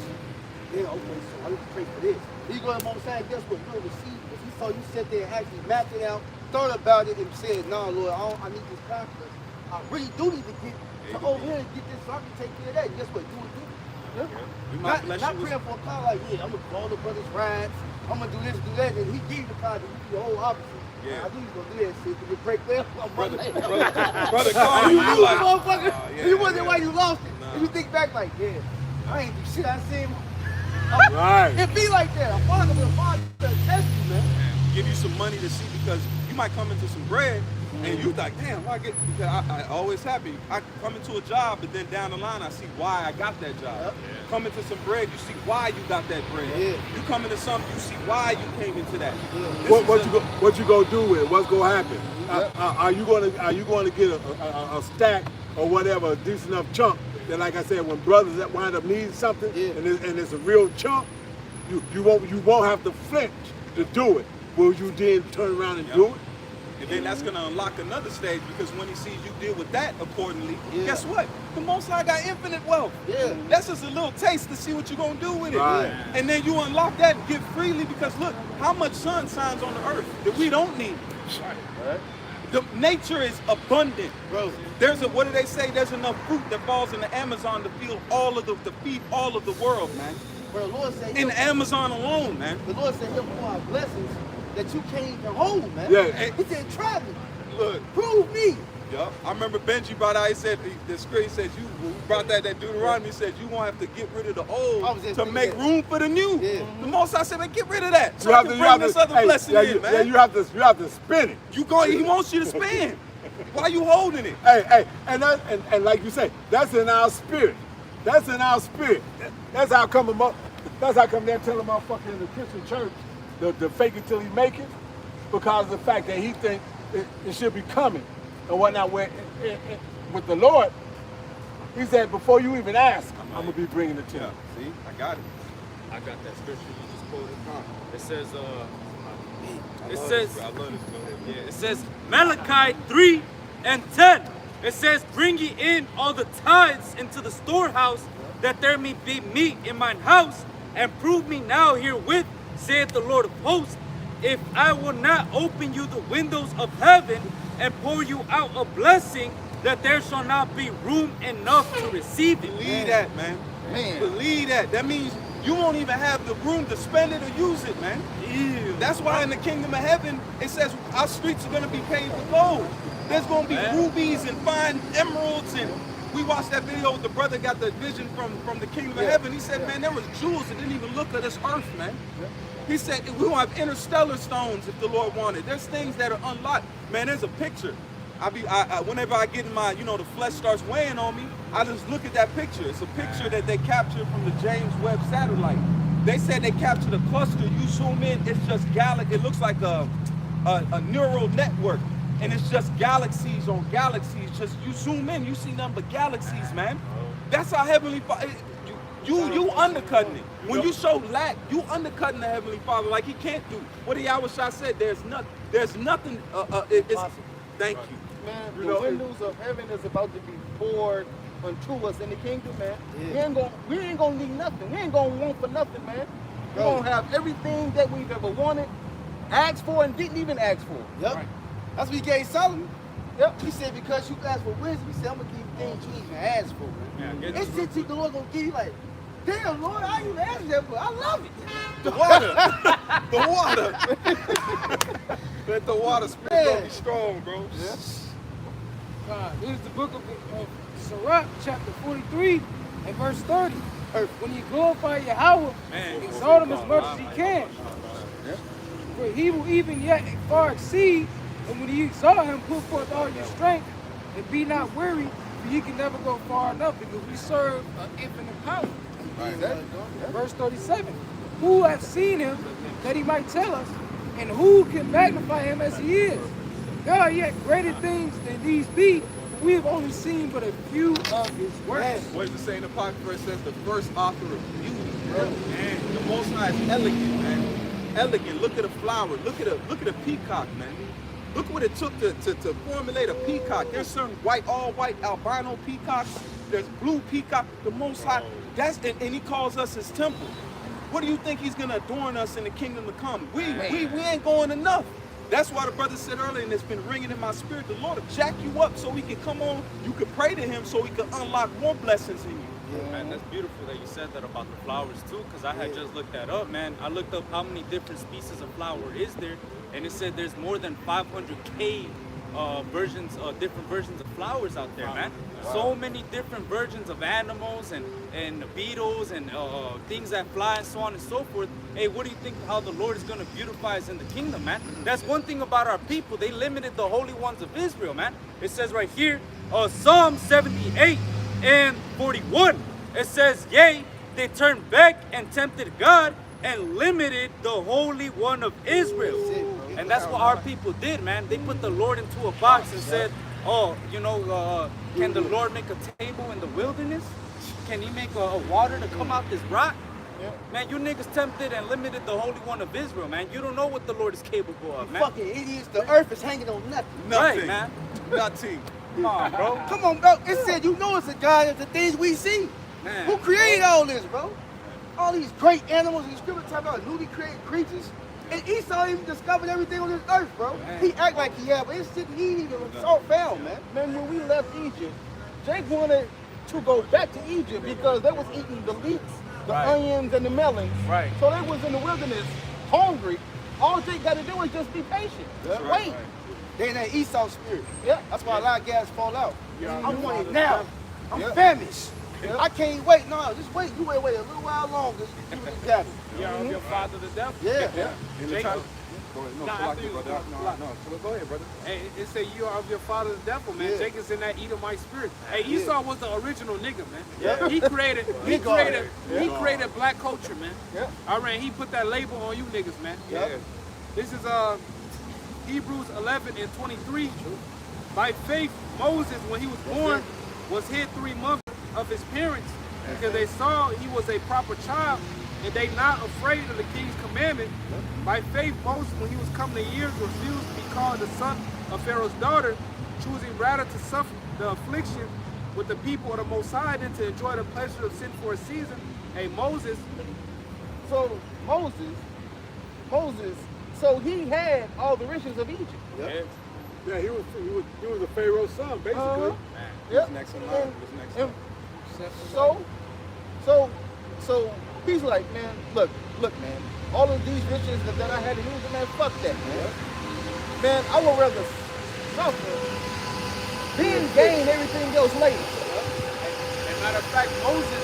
Then, okay, so I need to pray for this. Then you go to Mount Sinai, guess what? You don't receive it. If he saw you sit there and actually mapped it out, thought about it, and said, nah, Lord, I need this contract. I really do need to get to over here and get this so I can take care of that. Guess what? Do it. Not praying for a car like, yeah, I'm going to call the brothers rides. I'm going to do this, do that. And he gave the car to you the whole opposite. Yeah. I knew he was going to do that shit. Did you break there? Brother Carl, You you knew like, it, motherfucker. yeah, You wondering why you lost it. Nah. And you think back like, yeah, I ain't do shit. I seen Right. it be like that. A father will test you, man. give you some money to see, because you might come into some bread and you like, damn, why get, because I always happy. I come into a job, but then down the line I see why I got that job. Yep. Come into some bread, you see why you got that bread. Yeah. You come into something, you see why you came into that. What you gonna do with it? What's gonna happen? Are you gonna get a stack or whatever, a decent enough chunk that, like I said, when brothers that wind up needing something and it's a real chunk, you won't have to flinch to do it. Will you then turn around and do it? And then that's gonna unlock another stage, because when he sees you deal with that accordingly, guess what? The Most High got infinite wealth. Yeah. That's just a little taste to see what you're gonna do with it. Right. And then you unlock that and give freely, because look, how much sun shines on the earth that we don't need. Right. The nature is abundant. Bro. There's a, what do they say? There's enough fruit that falls in the Amazon to feed all of the world, man. Bro, the Lord said, In the Amazon alone, man. the Lord said he'll pour out blessings that you can't even hold, man. Yeah. He said, try me. Look. Prove me. Yup. I remember Benji brought out, he said, the script said, you brought that Deuteronomy, said you're going to have to get rid of the old to make room for the new. Yeah. The Most High said, man, get rid of that. So I can bring this other blessing in, man. Yeah, you have to spin it. He wants you to spend. Why you holding it? Hey, and like you say, that's in our spirit. That's in our spirit. That's how come they're telling motherfucker in the Christian church to fake it till he make it, because of the fact that he think it should be coming and whatnot. With the Lord, he said, before you even ask, I'm gonna be bringing it to you. See, I got it. I got that scripture you just quoted. It says, I love this. Go ahead. Yeah, it says Malachi 3:10. It says, bring ye in all the tithes into the storehouse, that there may be meat in mine house, and prove me now herewith, saith the Lord of hosts, if I will not open you the windows of heaven and pour you out a blessing, that there shall not be room enough to receive it. Believe that, man. Believe that. That means you won't even have the room to spend it or use it, man. Ew. That's why in the kingdom of heaven, it says our streets are going to be paved with gold. There's going to be rubies and fine emeralds. And we watched that video, the brother got the vision from the kingdom of heaven. He said, man, there was jewels that didn't even look at this earth, man. He said, we will have interstellar stones if the Lord wanted. There's things that are unlocked. Man, there's a picture. Whenever I get in my, the flesh starts weighing on me, I just look at that picture. It's a picture that they captured from the James Webb satellite. They said they captured a cluster. You zoom in, it's just galaxy. It looks like a neural network. And it's just galaxies on galaxies. Just you zoom in, you see nothing but galaxies, man. That's our Heavenly Father. You undercutting it. When you show lack, you undercutting the Heavenly Father like he can't do. What the Yahushua said, there's nothing. Thank you. Man, the windows of heaven is about to be poured unto us in the kingdom, man. Yeah. We ain't gonna need nothing. We ain't gonna want for nothing, man. We're gonna have everything that we've ever wanted, asked for, and didn't even ask for. Yep. Right. That's what he gave Solomon. Yep. He said, because you asked for wisdom, he said, I'm gonna give you things you even asked for, man. Yeah, it's shit the Lord gonna give you like, damn, Lord, I ain't even asked that, but I love it. The water. The water. Let the water spirit be strong, bro. Yes. This is the book of Sirach, chapter 43 and verse 30. When you glorify Yahweh, exalt him as much as he can. For he will even yet far exceed, and when you exalt him, put forth all your strength, and be not weary, for you can never go far enough, because we serve an infinite power. Verse 37. Who hath seen him that he might tell us, and who can magnify him as he is? There are yet greater things than these be, but we have only seen but a few of his works. What does it say in the Apocrypha? It says the first author of beauty, bro. Man, the Most High is elegant, man. Elegant. Look at a flower. Look at a peacock, man. Look what it took to formulate a peacock. There's certain white, all white albino peacocks. There's blue peacock. The Most High. And he calls us his temple. What do you think he's gonna adorn us in the kingdom to come? We ain't going enough. That's why the brother said earlier, and it's been ringing in my spirit, the Lord will jack you up so he can come on, you can pray to him so he can unlock more blessings in you. Yeah, man, that's beautiful that you said that about the flowers too, because I had just looked that up, man. I looked up how many different species of flower is there, and it said there's more than 500K different versions of flowers out there, man. So many different versions of animals and beetles and things that fly and so on and so forth. Hey, what do you think how the Lord is going to beautify us in the kingdom, man? That's one thing about our people. They limited the holy ones of Israel, man. It says right here, Psalm 78 and 41. It says, yea, they turned back and tempted God and limited the Holy One of Israel. And that's what our people did, man. They put the Lord into a box and said, oh, you know, can the Lord make a table in the wilderness? Can he make a water to come out this rock? Yeah. Man, you niggas tempted and limited the Holy One of Israel, man. You don't know what the Lord is capable of, man. Fucking idiots. The earth is hanging on nothing. Nothing. Right, man. Nothing. Come on, bro. Come on, bro. It said you know it's a God of the things we see. Man. Who created all this, bro? All these great animals and scripture talk about newly created creatures. And Esau even discovered everything on this earth, bro. Man. He act like he had, but it's shit he ain't even found, man. Man, when we left Egypt, Jake wanted to go back to Egypt because they was eating the leeks, the onions, and the melons. Right. So they was in the wilderness, hungry. All Jake got to do is just be patient. Wait. They in that Esau spirit. Yeah. That's why a lot of guys fall out. Yeah. I want it now. I'm famished. I can't wait. No, just wait. You wait a little while longer. You will got it. You're of your father the devil. Yeah. Jacob. Go ahead. No, Nah, so like after it, you- brother. No, go ahead, brother. Hey, it say you are of your father the devil, man. Yeah. Jacob's in that Edomite spirit. Hey, Esau was the original nigga, man. Yeah. He created black culture, man. Yeah. All right, he put that label on you niggas, man. Yeah. This is Hebrews 11 and 23. By faith, Moses, when he was born, was hid 3 months of his parents because they saw he was a proper child and they not afraid of the king's commandment. By faith, Moses, when he was coming to years, refused to be called the son of Pharaoh's daughter, choosing rather to suffer the affliction with the people of the Most High than to enjoy the pleasure of sin for a season. Hey, Moses. So Moses, so he had all the riches of Egypt. Yeah, he was a Pharaoh's son, basically. Yep. Next in line. And so he's like, man, look, man, all of these riches that I had to use, man, fuck that, man. Man, I would rather suffer, then gain everything else later. As a matter of fact, Moses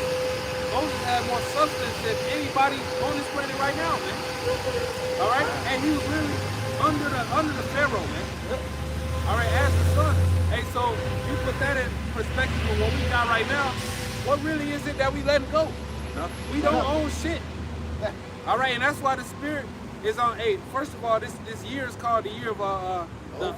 had more substance than anybody on this planet right now, man. All right, and he was really under the Pharaoh, man. All right, as the son. Hey, so you put that in perspective of what we got right now. What really is it that we letting go? We don't own shit. All right, and that's why the spirit is on. Hey, first of all, this year is called the year of the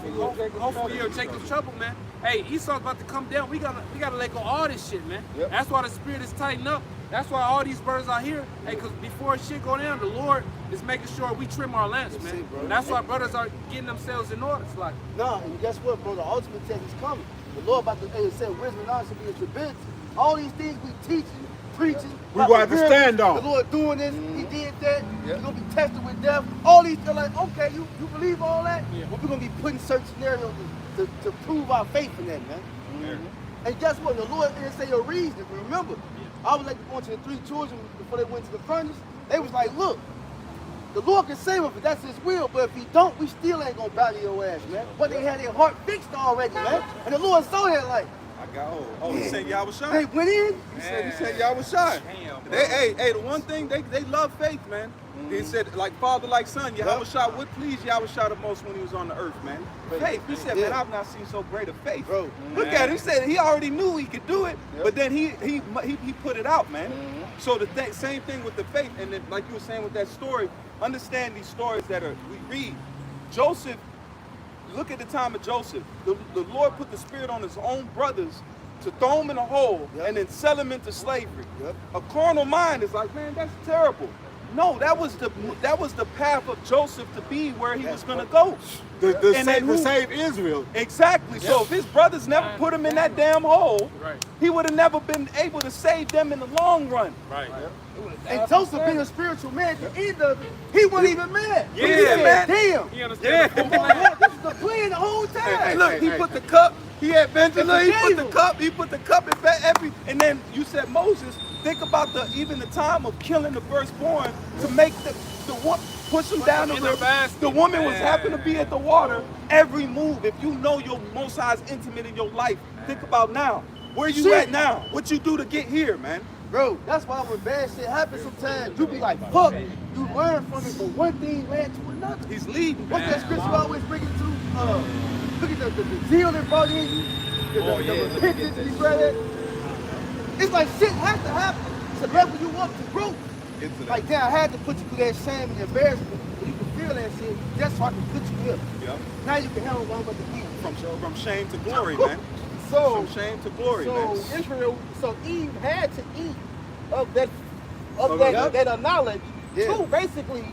hopeful year of Jacob's trouble, man. Hey, Esau's about to come down. We gotta let go of all this shit, man. Yep. That's why the spirit is tightened up. That's why all these birds out here. Hey, because before shit go down, the Lord is making sure we trim our lamps, man. And that's why brothers are getting themselves in order. It's like, No, and guess what, bro? The ultimate test is coming. The Lord about to say wisdom and knowledge should be at your business. All these things we teaching, preaching. We gonna have to miracles, stand on. The Lord doing this, he did that. You're gonna be tested with death. All these they're like, okay, you believe all that? Yeah. But we're gonna be putting certain scenarios to prove our faith in that, man. And guess what? The Lord didn't say a reason. Remember, I was like going to the 3 children before they went to the furnace. They was like, look, the Lord can save us if that's his will, but if he don't, we still ain't gonna bow to your ass, man. But they had their heart fixed already, man. And the Lord saw that like, I got he said y'all was they shy. went in. He said y'all was shy. Damn, bro. Hey, the one thing they love faith, man. He said, like father, like son, Yahushua would please Yahushua the most when he was on the earth, man. Faith. He said, man, I've not seen so great a faith. Bro, Look at him. He said he already knew he could do it, but then he put it out, man. So the same thing with the faith, and then like you were saying with that story, understand these stories that we read. Joseph, look at the time of Joseph. The Lord put the spirit on his own brothers to throw him in a hole and then sell him into slavery. A carnal mind is like, man, that's terrible. No, that was the path of Joseph to be where he was gonna go. To save Israel. Exactly. So if his brothers never put him in that damn hole, he would have never been able to save them in the long run. Right. And Joseph being a spiritual man, either he wasn't even mad. Yeah, He said, man. Damn. He understands. Come on, man, this is the plan the whole time. Hey, look, he put the cup. He had Benjamin. He put the cup. He put the cup in every. And then you said Moses. Think about even the time of killing the firstborn to make the one push him down the river. The woman was happened to be at the water. Every move. If you know your Most High is intimate in your life, think about now. Where you at now? What you do to get here, man? Bro, that's why when bad shit happens sometimes, you be like, fuck, you learn from it, but one thing led to another. He's leading. What's that scripture you always bring it to? Look at the zeal that brought in you, the repentance that you brought in. It's like shit has to happen to level you up to growth. Like, damn, I had to put you through that shame and embarrassment, but you can feel that shit just so I can put you here. Yep. Now you can handle one but the people. From shame to glory, man. So, From shame to glory, man. Israel, so Eve had to eat of that knowledge too, basically.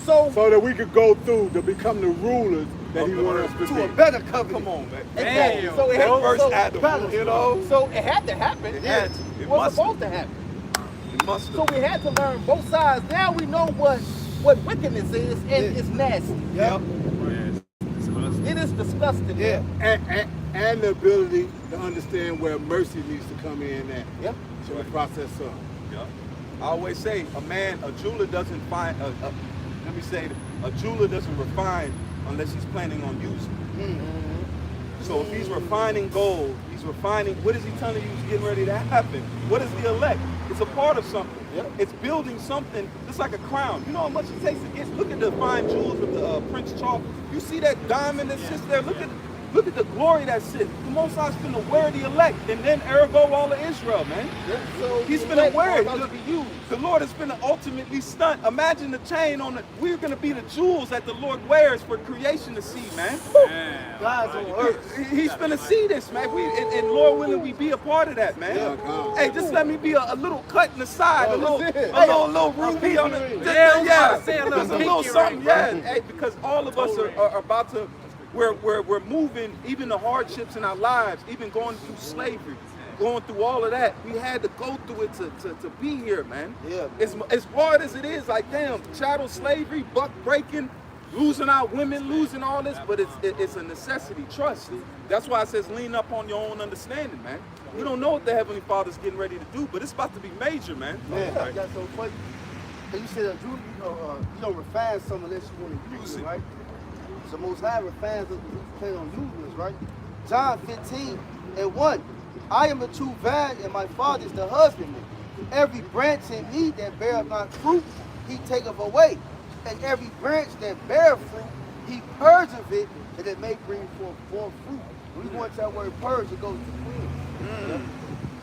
So that we could go through to become the rulers that he wanted us to be. To a better covenant. Come on, man. exactly. Damn. So it had, First so, Adam, you know. so it had to happen. It had to. It It was must supposed to happen. It must have. So we had to learn both sides. Now we know what wickedness is, and it's nasty. Yep. It is disgusting. Yeah. And the ability to understand where mercy needs to come in at. Yep. So the process of. Yep. I always say a jeweler doesn't find let me say a jeweler doesn't refine unless he's planning on using it. So if he's refining gold, he's refining, what is he telling you is getting ready to happen? What is the elect? It's a part of something. Yep. It's building something, just like a crown. You know how much it takes to get, look at the fine jewels of the Prince Charles. You see that diamond that sits there? Look at the glory that sits. The Most High's finna wear the elect, and then ergo all of Israel, man. So He's the finna elect wear are it. about to be used. The Lord is finna ultimately stunt. Imagine the chain on it. We're gonna be the jewels that the Lord wears for creation to see, man. God's on earth. He's finna see this, man. And Lord willing, we be a part of that, man. Hey, just let me be a little cut in the side, a little ruby on it. Just a little something, Hey, because all of us are about to. We're moving, even the hardships in our lives, even going through slavery, going through all of that. We had to go through it to be here, man. Yeah. As hard as it is, like damn, chattel slavery, buck breaking, losing our women, losing all this, but it's a necessity. Trust. That's why it says lean up on your own understanding, man. We don't know what the Heavenly Father's getting ready to do, but it's about to be major, man. Man, that's so funny. You said a Jew, you don't refine something unless you want to use it, right? So Most High refines us when we plan on using us, right? John 15:1. I am the true vine, and my Father is the husbandman. Every branch in me that beareth not fruit, he taketh away. And every branch that beareth fruit, he purgeth it, that it may bring forth more fruit. When we want that word purge, it goes to cleanse. Yeah?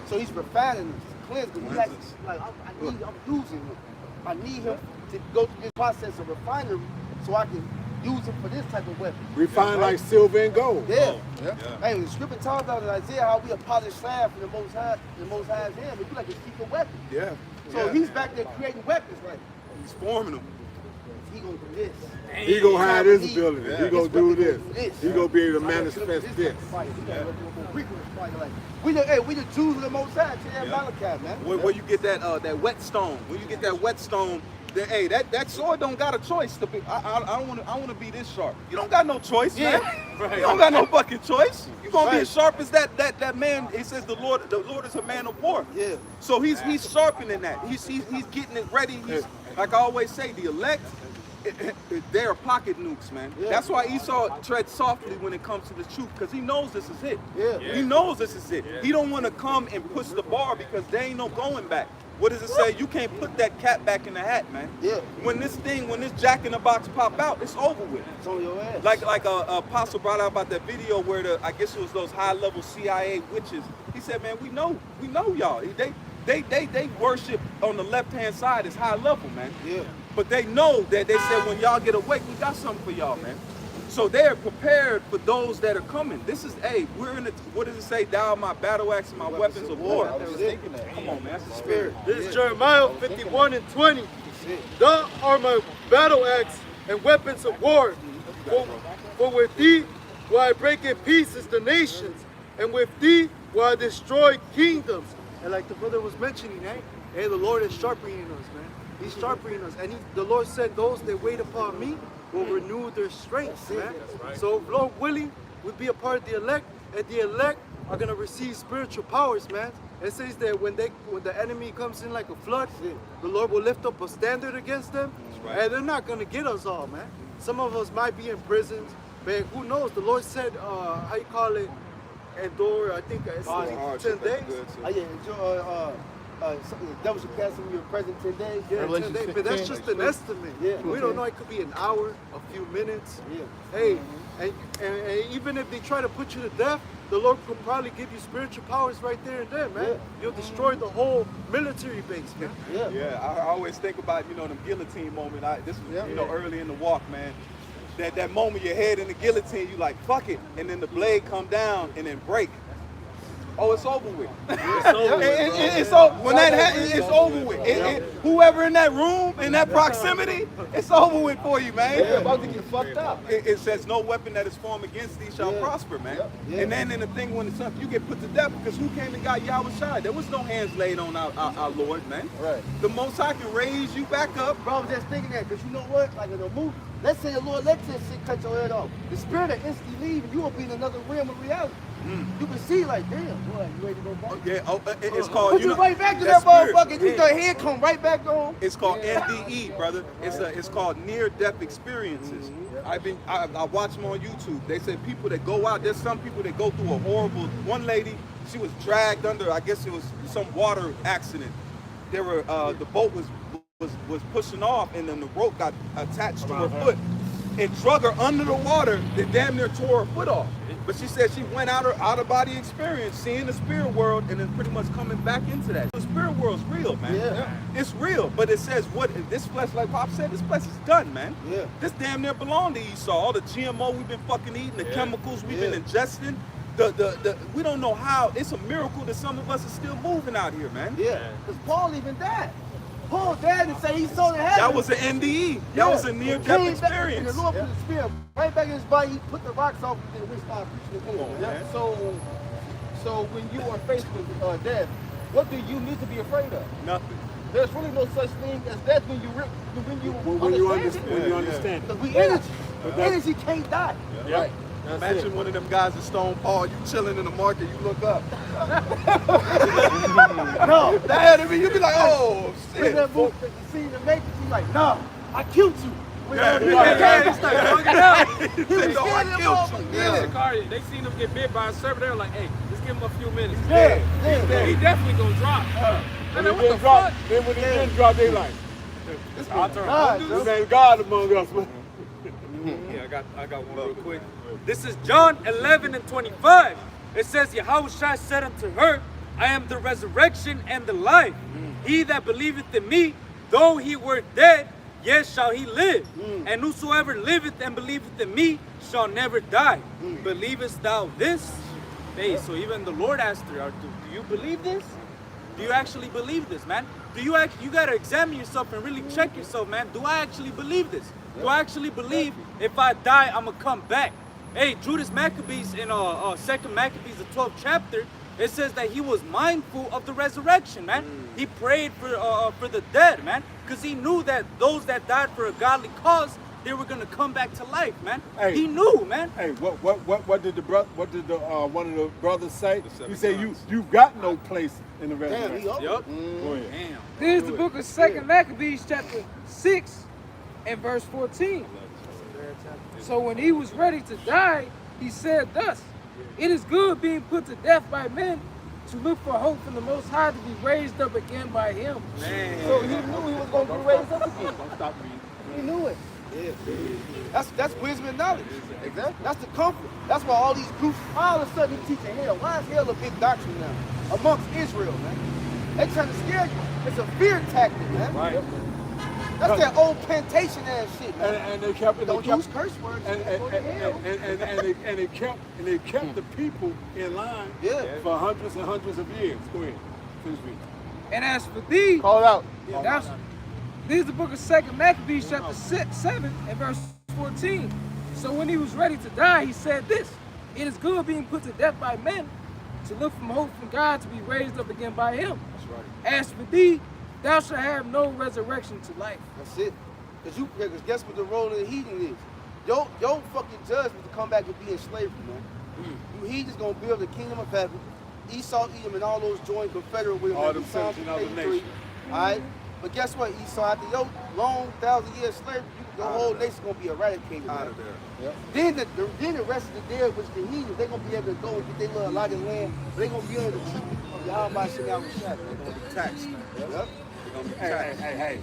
So he's refining us, cleansing us. I'm using him. I need him to go through this process of refinery so I can use it for this type of weapon. Refine like silver and gold. Yeah. Hey, the scripture talks about in Isaiah how we are polished slab from the Most High's hand. It's like a secret weapon. Yeah. So he's back there creating weapons, right? He's forming them. He gonna do this. He gonna have his ability. Yeah. He gonna do this. He gonna be able to manifest this. We the Jews of the Most High. Malachi, man. Where you get that whetstone? When you get that whetstone, that sword don't got a choice to be. I want to be this sharp. You don't got no choice, man. Right. You don't got no fucking choice. You gonna be as sharp as that man. It says the Lord is a man of war. Yeah. So he's sharpening that. He's getting it ready. He's, like I always say, the elect. They are pocket nukes, man. Yeah. That's why Esau treads softly when it comes to the truth, because he knows this is it. Yeah. He knows this is it. Yeah. He don't want to come and push the bar because there ain't no going back. What does it say? You can't put that cat back in the hat, man. Yeah. When this Jack in the Box pop out, it's over with. It's on your ass. Like Apostle brought out about that video where I guess it was those high-level CIA witches. He said, man, we know y'all. They worship on the left-hand side is high level, man. Yeah. But they know that they said when y'all get awake, we got something for y'all, man. So they're prepared for those that are coming. This is, we're in the, what does it say? Thou my battle axe and my weapons of war. I was thinking that. Come on, man. That's the spirit. This is Jeremiah 51:20. Thou art my battle axe and weapons of war. For with thee will I break in pieces the nations, and with thee will I destroy kingdoms. And like the brother was mentioning, hey, the Lord is sharpening us, man. He's sharpening us. And the Lord said, those that wait upon me will renew their strength, man. So if Lord willing, we'll be a part of the elect, and the elect are going to receive spiritual powers, man. It says that when the enemy comes in like a flood, the Lord will lift up a standard against them, and they're not going to get us all, man. Some of us might be in prisons, but who knows? The Lord said, how you call it, endure, I think it's 10 days. The devil should cast in your present 10 days. Yeah, 10 days, but that's just an estimate. Yeah. We don't know, it could be an hour, a few minutes. Yeah. Hey, and even if they try to put you to death, the Lord could probably give you spiritual powers right there and then, man. Yeah. You'll destroy the whole military base, man. Yeah. Yeah, I always think about, them guillotine moment. This was, early in the walk, man. That moment your head in the guillotine, you like, fuck it. And then the blade come down and then break. Oh, it's over with. It's over. When that happens, it's over with. Whoever in that room, in that proximity, it's over with for you, man. You're about to get fucked up. It says no weapon that is formed against thee shall prosper, man. And then in the thing when it's up, you get put to death because who came and got Yahweh Shai? There was no hands laid on our Lord, man. Right. The Most High can raise you back up. Bro, I was just thinking that, because you know what? Like in a movie, let's say the Lord let this shit cut your head off. The spirit will instantly leave and you will be in another realm of reality. You can see like, damn, boy, you ready to go back? It's called, put you right back to that motherfucker. You your head come right back on. It's called NDE, brother. It's called near-death experiences. I watch them on YouTube. They said people that go out, there's some people that go through a horrible. One lady, she was dragged under, I guess it was some water accident. There were the boat was pushing off, and then the rope got attached to her foot. It drug her under the water. They damn near tore her foot off. But she said she went out of body experience, seeing the spirit world, and then pretty much coming back into that. The spirit world's real, man. Yeah. It's real, but it says what this flesh, like Pop said, this flesh is done, man. Yeah. This damn near belong to Esau. All the GMO we've been fucking eating, the chemicals we've been ingesting. We don't know how. It's a miracle that some of us are still moving out here, man. Yeah, because Paul even died. Paul died and said he saw the heaven. That was an NDE. That was a near-death experience. And the Lord put the spirit right back in his body. He put the rocks off and we started preaching the word. man. So when you are faced with death, what do you need to be afraid of? Nothing. There's really no such thing as death when you understand it. Because we energy can't die. Right. Imagine one of them guys at Stone Paul, you chilling in the market, you look up. No, that enemy, you be like, oh shit. When that book that you see in the making, you like, no, I killed you. He was Shikari, they seen him get bit by a serpent. They were like, hey, let's give him a few minutes. Yeah. He definitely gonna drop. And then what the fuck? Then when he didn't drop, they like, It's our turn. this ain't God among us, man. Yeah, I got one real quick. This is John 11:25. It says, Yahushua said unto her, I am the resurrection and the life. He that believeth in me, though he were dead, yet shall he live. And whosoever liveth and believeth in me shall never die. Believest thou this? Hey, so even the Lord asked her, do you believe this? Do you actually believe this, man? You gotta examine yourself and really check yourself, man. Do I actually believe this? Do I actually believe if I die, I'm gonna come back? Hey, Judas Maccabees in 2 Maccabees, the 12th chapter, it says that he was mindful of the resurrection, man. He prayed for the dead, man, because he knew that those that died for a godly cause, they were gonna come back to life, man. Hey, he knew, man. Hey, what did one of the brothers say? He said you've got no place in the resurrection. Yup. Damn. This is the book of 2 Maccabees, chapter 6 and verse 14. So when he was ready to die, he said thus, it is good being put to death by men to look for hope from the Most High to be raised up again by him. Man. So he knew he was going to be raised up again. Don't stop me. He knew it. That's wisdom and knowledge. Exactly. That's the comfort. That's why all these groups, all of a sudden he teaching hell. Why is hell a big doctrine now amongst Israel, man? They trying to scare you. It's a fear tactic, man. Right. That's that old plantation ass shit, man. And they kept Don't use curse words. and they kept the people in line for hundreds and hundreds of years. Go ahead. Finish reading. And as for thee, Call it out. This is the book of 2 Maccabees, chapter 7 and verse 14. So when he was ready to die, he said this: "It is good being put to death by men, to look from hope from God to be raised up again by him. That's right. As for thee, thou shalt have no resurrection to life." That's it. Because guess what the role of the heathen is? Your fucking judgment to come back and be in slavery, man. You heathens gonna build the kingdom of heaven. Esau, Edom, and all those joined confederate with him. All in them Psalm 17 other 83. nations. All right? But guess what, Esau? After your long 1,000-year slavery, the whole nation's gonna be eradicated. Out man. of there. Yep. Then the rest of the dead, which the heathens, they're gonna be able to go and get their little allotted land. But they're gonna be under the treatment of Yahweh Shem They're gonna be taxed, man. Yep. They're gonna be Hey, taxed. hey.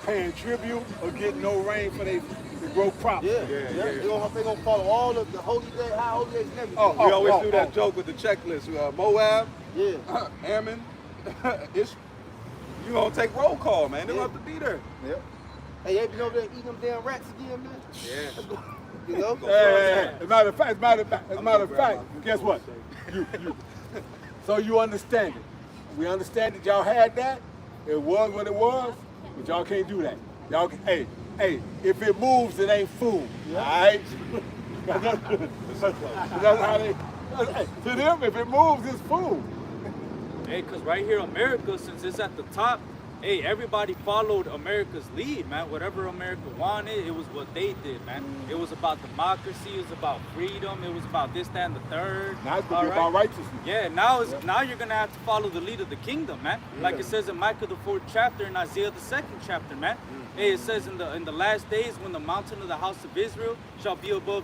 Paying tribute or getting no rain for they to grow crops. Yeah. Yeah. They're gonna follow all of the holy days, high holy days, and everything. We always do that joke with the checklist. Moab, Yeah. Ammon, you gonna take roll call, man. They don't have to be there. Yep. Hey, you ain't been over there eating them damn rats again, man? Yeah. You know? Hey. As a matter of fact, guess what? So you understand it. We understand that y'all had that. It was what it was, but y'all can't do that. Y'all, hey, if it moves, it ain't food. All right? That's how they. Hey, to them, if it moves, it's food. Hey, because right here, America, since it's at the top, hey, everybody followed America's lead, man. Whatever America wanted, it was what they did, man. It was about democracy, it was about freedom, it was about this, that, and the third. Now it's gonna be about righteousness. Yeah, now you're gonna have to follow the lead of the kingdom, man. Like it says in Micah the 4th chapter and Isaiah the 2nd chapter, man. Hey, it says in the last days when the mountain of the house of Israel shall be above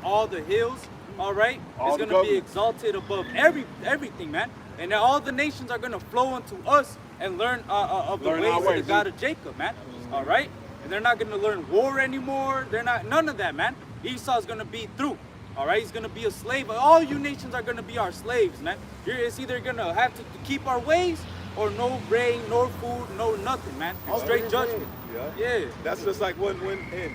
all the hills, all right? All it's the gonna be government. exalted above everything, man. And then all the nations are gonna flow unto us and learn of the Learn our ways of the ways, God of Jacob, man. All right? And they're not gonna learn war anymore. They're not, none of that, man. Esau's gonna be through. All right, he's gonna be a slave. All you nations are gonna be our slaves, man. It's either gonna have to keep our ways or no rain, no food, no nothing, man. It's straight judgment. Yeah. That's just like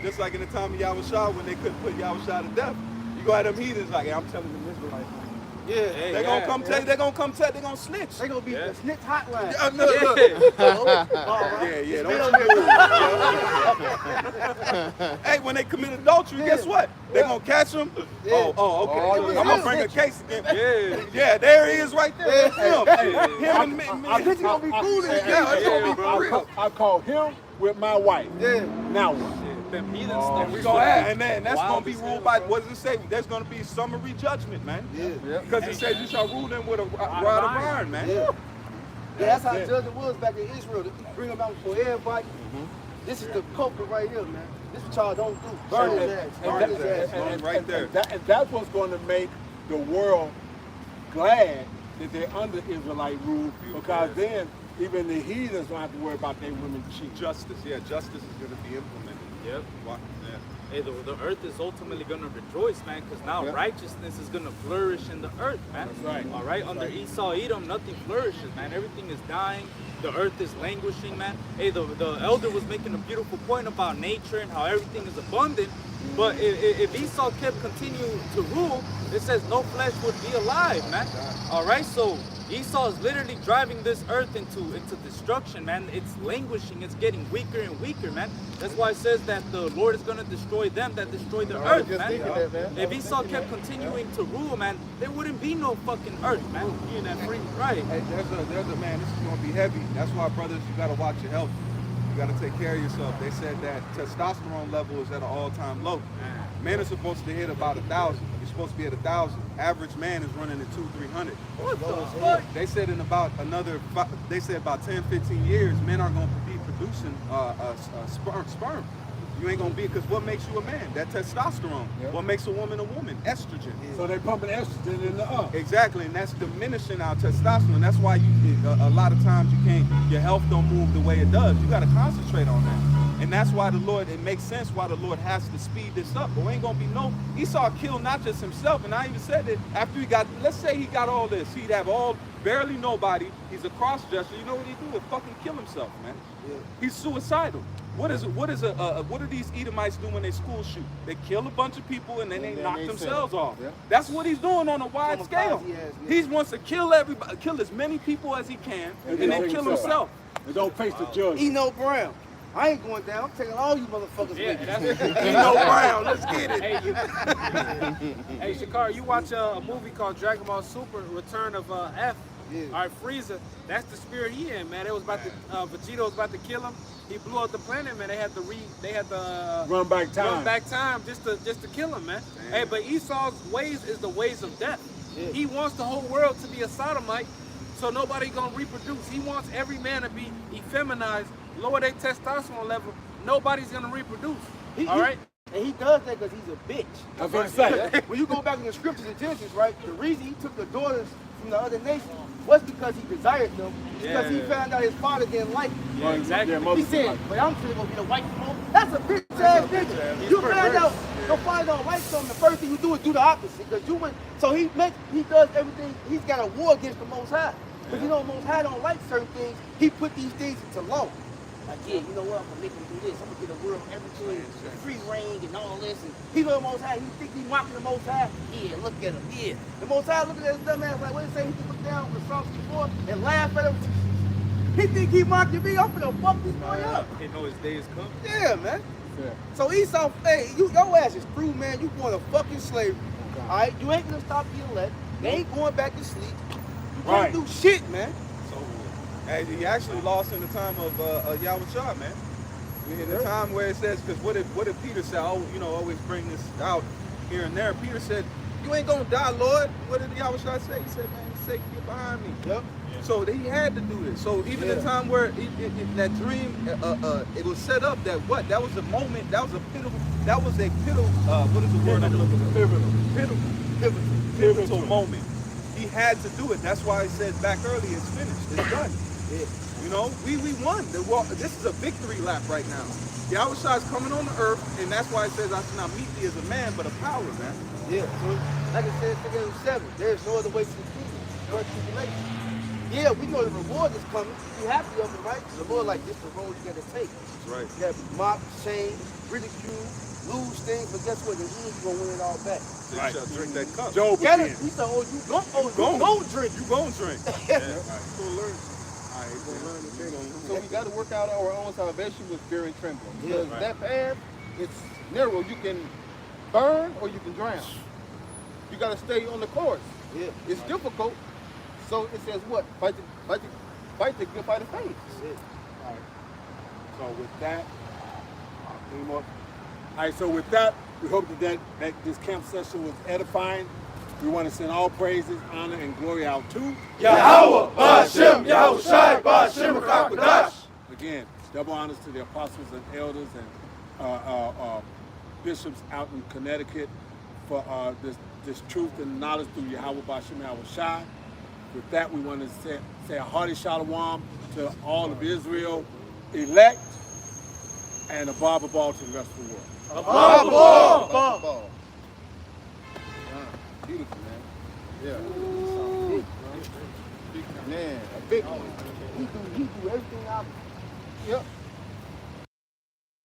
just like in the time of Yahushua when they couldn't put Yahushua to death. You go at them heathens like, hey, I'm telling them Israelites. Yeah. Hey, They're gonna come tell you, they're gonna snitch. They gonna be the snitch hotline. Hey, when they commit adultery, guess what? They're gonna catch them. Yeah. Oh, okay. yeah. I'm gonna bring a case again. Yeah. Yeah, there he is right there. That's him. Him and me. I think it's gonna be cool this Yeah, it's gonna be bro. for real. I call him with my wife. Yeah. Now what? Them heathens stuff. We gonna have, and then that's Wild gonna be as ruled hell, by. bro. What does it say? There's gonna be summary judgment, man. Yeah. Because it says you shall rule them with a rod of iron, man. Yeah. Yeah, that's how judgment was back in Israel. To bring them out for everybody. This is the culprit right here, man. This is what y'all don't do. Burn his ass. Burn his ass. Right there. And that's what's going to make the world glad that they're under Israelite rule, because then even the heathens don't have to worry about their women cheating. Justice, justice is gonna be implemented. Yep. Yeah. Hey, the earth is ultimately going to rejoice, man, because now righteousness is going to flourish in the earth, man. That's right. All right? Under Esau, Edom, nothing flourishes, man. Everything is dying. The earth is languishing, man. Hey, the elder was making a beautiful point about nature and how everything is abundant. But if Esau kept continuing to rule, it says no flesh would be alive, man. All right? So Esau is literally driving this earth into destruction, man. It's languishing. It's getting weaker and weaker, man. That's why it says that the Lord is going to destroy them that destroy the earth, man. If Esau kept continuing to rule, man, there wouldn't be no fucking earth, man. Being that free, right? Hey, there's a man, this is gonna be heavy. That's why, brothers, you gotta watch your health. You gotta take care of yourself. They said that testosterone level is at an all-time low. Men are supposed to hit about 1,000. You're supposed to be at 1,000. Average man is running at 200-300. What the fuck? They said in about they said about 10, 15 years, men are gonna be producing sperm. You ain't gonna be, because what makes you a man? That testosterone. Yep. What makes a woman, estrogen. So they pumping estrogen in the up. Exactly, and that's diminishing our testosterone. That's why a lot of times your health don't move the way it does. You got to concentrate on that, and that's why it makes sense why the Lord has to speed this up. But we ain't gonna be Esau killed not just himself, and I even said that after let's say he got all this, he'd have barely nobody. He's a cross-dresser. You know what he'd do? He'd fucking kill himself, man. Yeah. He's suicidal. What do these Edomites do when they school shoot? They kill a bunch of people and then they knock themselves off. Yeah. That's what he's doing on a wide scale. He He wants to kill everybody, kill as many people as he can, and then kill himself. And don't face the judge. Eno Brown. I ain't going down. I'm taking all you motherfuckers Yeah, with me. Eno Brown, let's get it. Hey, Shakar, you watch a movie called Dragon Ball Super: Return of F. Yeah. All right, Frieza. That's the spirit he in, man. It was about to Vegeta was about to kill him. He blew up the planet, man. They had to Run back time. run back time just to kill him, man. Damn. Hey, but Esau's ways is the ways of death. Yeah. He wants the whole world to be a sodomite, so nobody gonna reproduce. He wants every man to be effeminized, lower their testosterone level. Nobody's gonna reproduce. All right. And he does that because he's a bitch. That's what I'm saying. When you go back in the scriptures in Genesis, right, the reason he took the daughters from the other nation was because he desired them. Because he found out his father didn't like them. Yeah, exactly. Yeah, He said, but I'm finna go get a white woman. That's a bitch ass nigga. You find out your father don't like something, the first thing you do is do the opposite. Because he does everything, he's got a war against the Most High. Because you know the Most High don't like certain things, he put these things into law. Like, yeah, you know what, I'm gonna make him do this, I'm gonna get the world everything, free reign and all this. And he know the Most High, he think he mocking the Most High. Yeah, look at him, yeah. The Most High looking at his dumb ass like, what did he say? He can look down with Psalms before and laugh at him. He think he mocking me, I'm gonna fuck this boy up. He know his day is coming. Yeah, man. Yeah. So Esau, hey, your ass is through, man. You going to fucking slavery. All right, you ain't gonna stop the elect. They ain't going back to sleep. You can't Right. do shit, man. Hey, he actually lost in the time of Yahushua, man. In the time where it says, because what did Peter say? Oh, you know, always bring this out here and there. Peter said, "You ain't gonna die, Lord." What did Yahushua say? He said, "Man, say, get behind me." Yep. So he had to do this. So even the time where that dream, it was set up that that was a moment. That was a pivotal. That was a pivotal. What is the word I'm looking for? Pivotal moment. He had to do it. That's why I said back earlier, it's finished. It's done. Yeah. You know, we won. This is a victory lap right now. Yahushua is coming on the earth, and that's why it says, "I shall not meet thee as a man, but a power, man." Yeah. So like I said, in 7, there's no other way to the kingdom. No tribulation. Yeah, we know the reward is coming. You happy of it, right? The Lord like this the road you gotta take. That's right. You gotta be mocked, shamed, ridiculed, lose things, but guess what? The end you gonna win it all back. So you shall drink that cup. Job He said, again. you gon' drink. You gon' drink. So we got to work out our own salvation with fear and trembling. Yeah, Because that path, it's narrow. You can burn or you can drown. You got to stay on the course. Yeah. It's difficult. So it says what? Fight the good fight of faith. That's it. All right. So with that, any more? All right. So with that, we hope that this camp session was edifying. We want to send all praises, honor, and glory out to Yahweh, Ba'ashem, Yahushai, Ba'ashem, Kakadash. Again, double honors to the apostles and elders and bishops out in Connecticut for this truth and knowledge through Yahweh Ba'ashem Yahushai. With that, we want to say a hearty shalom to all of Israel, elect, and above all to the rest of the world. Ball. Beautiful, man. Yeah. Man, a big one. He do everything out. Yep.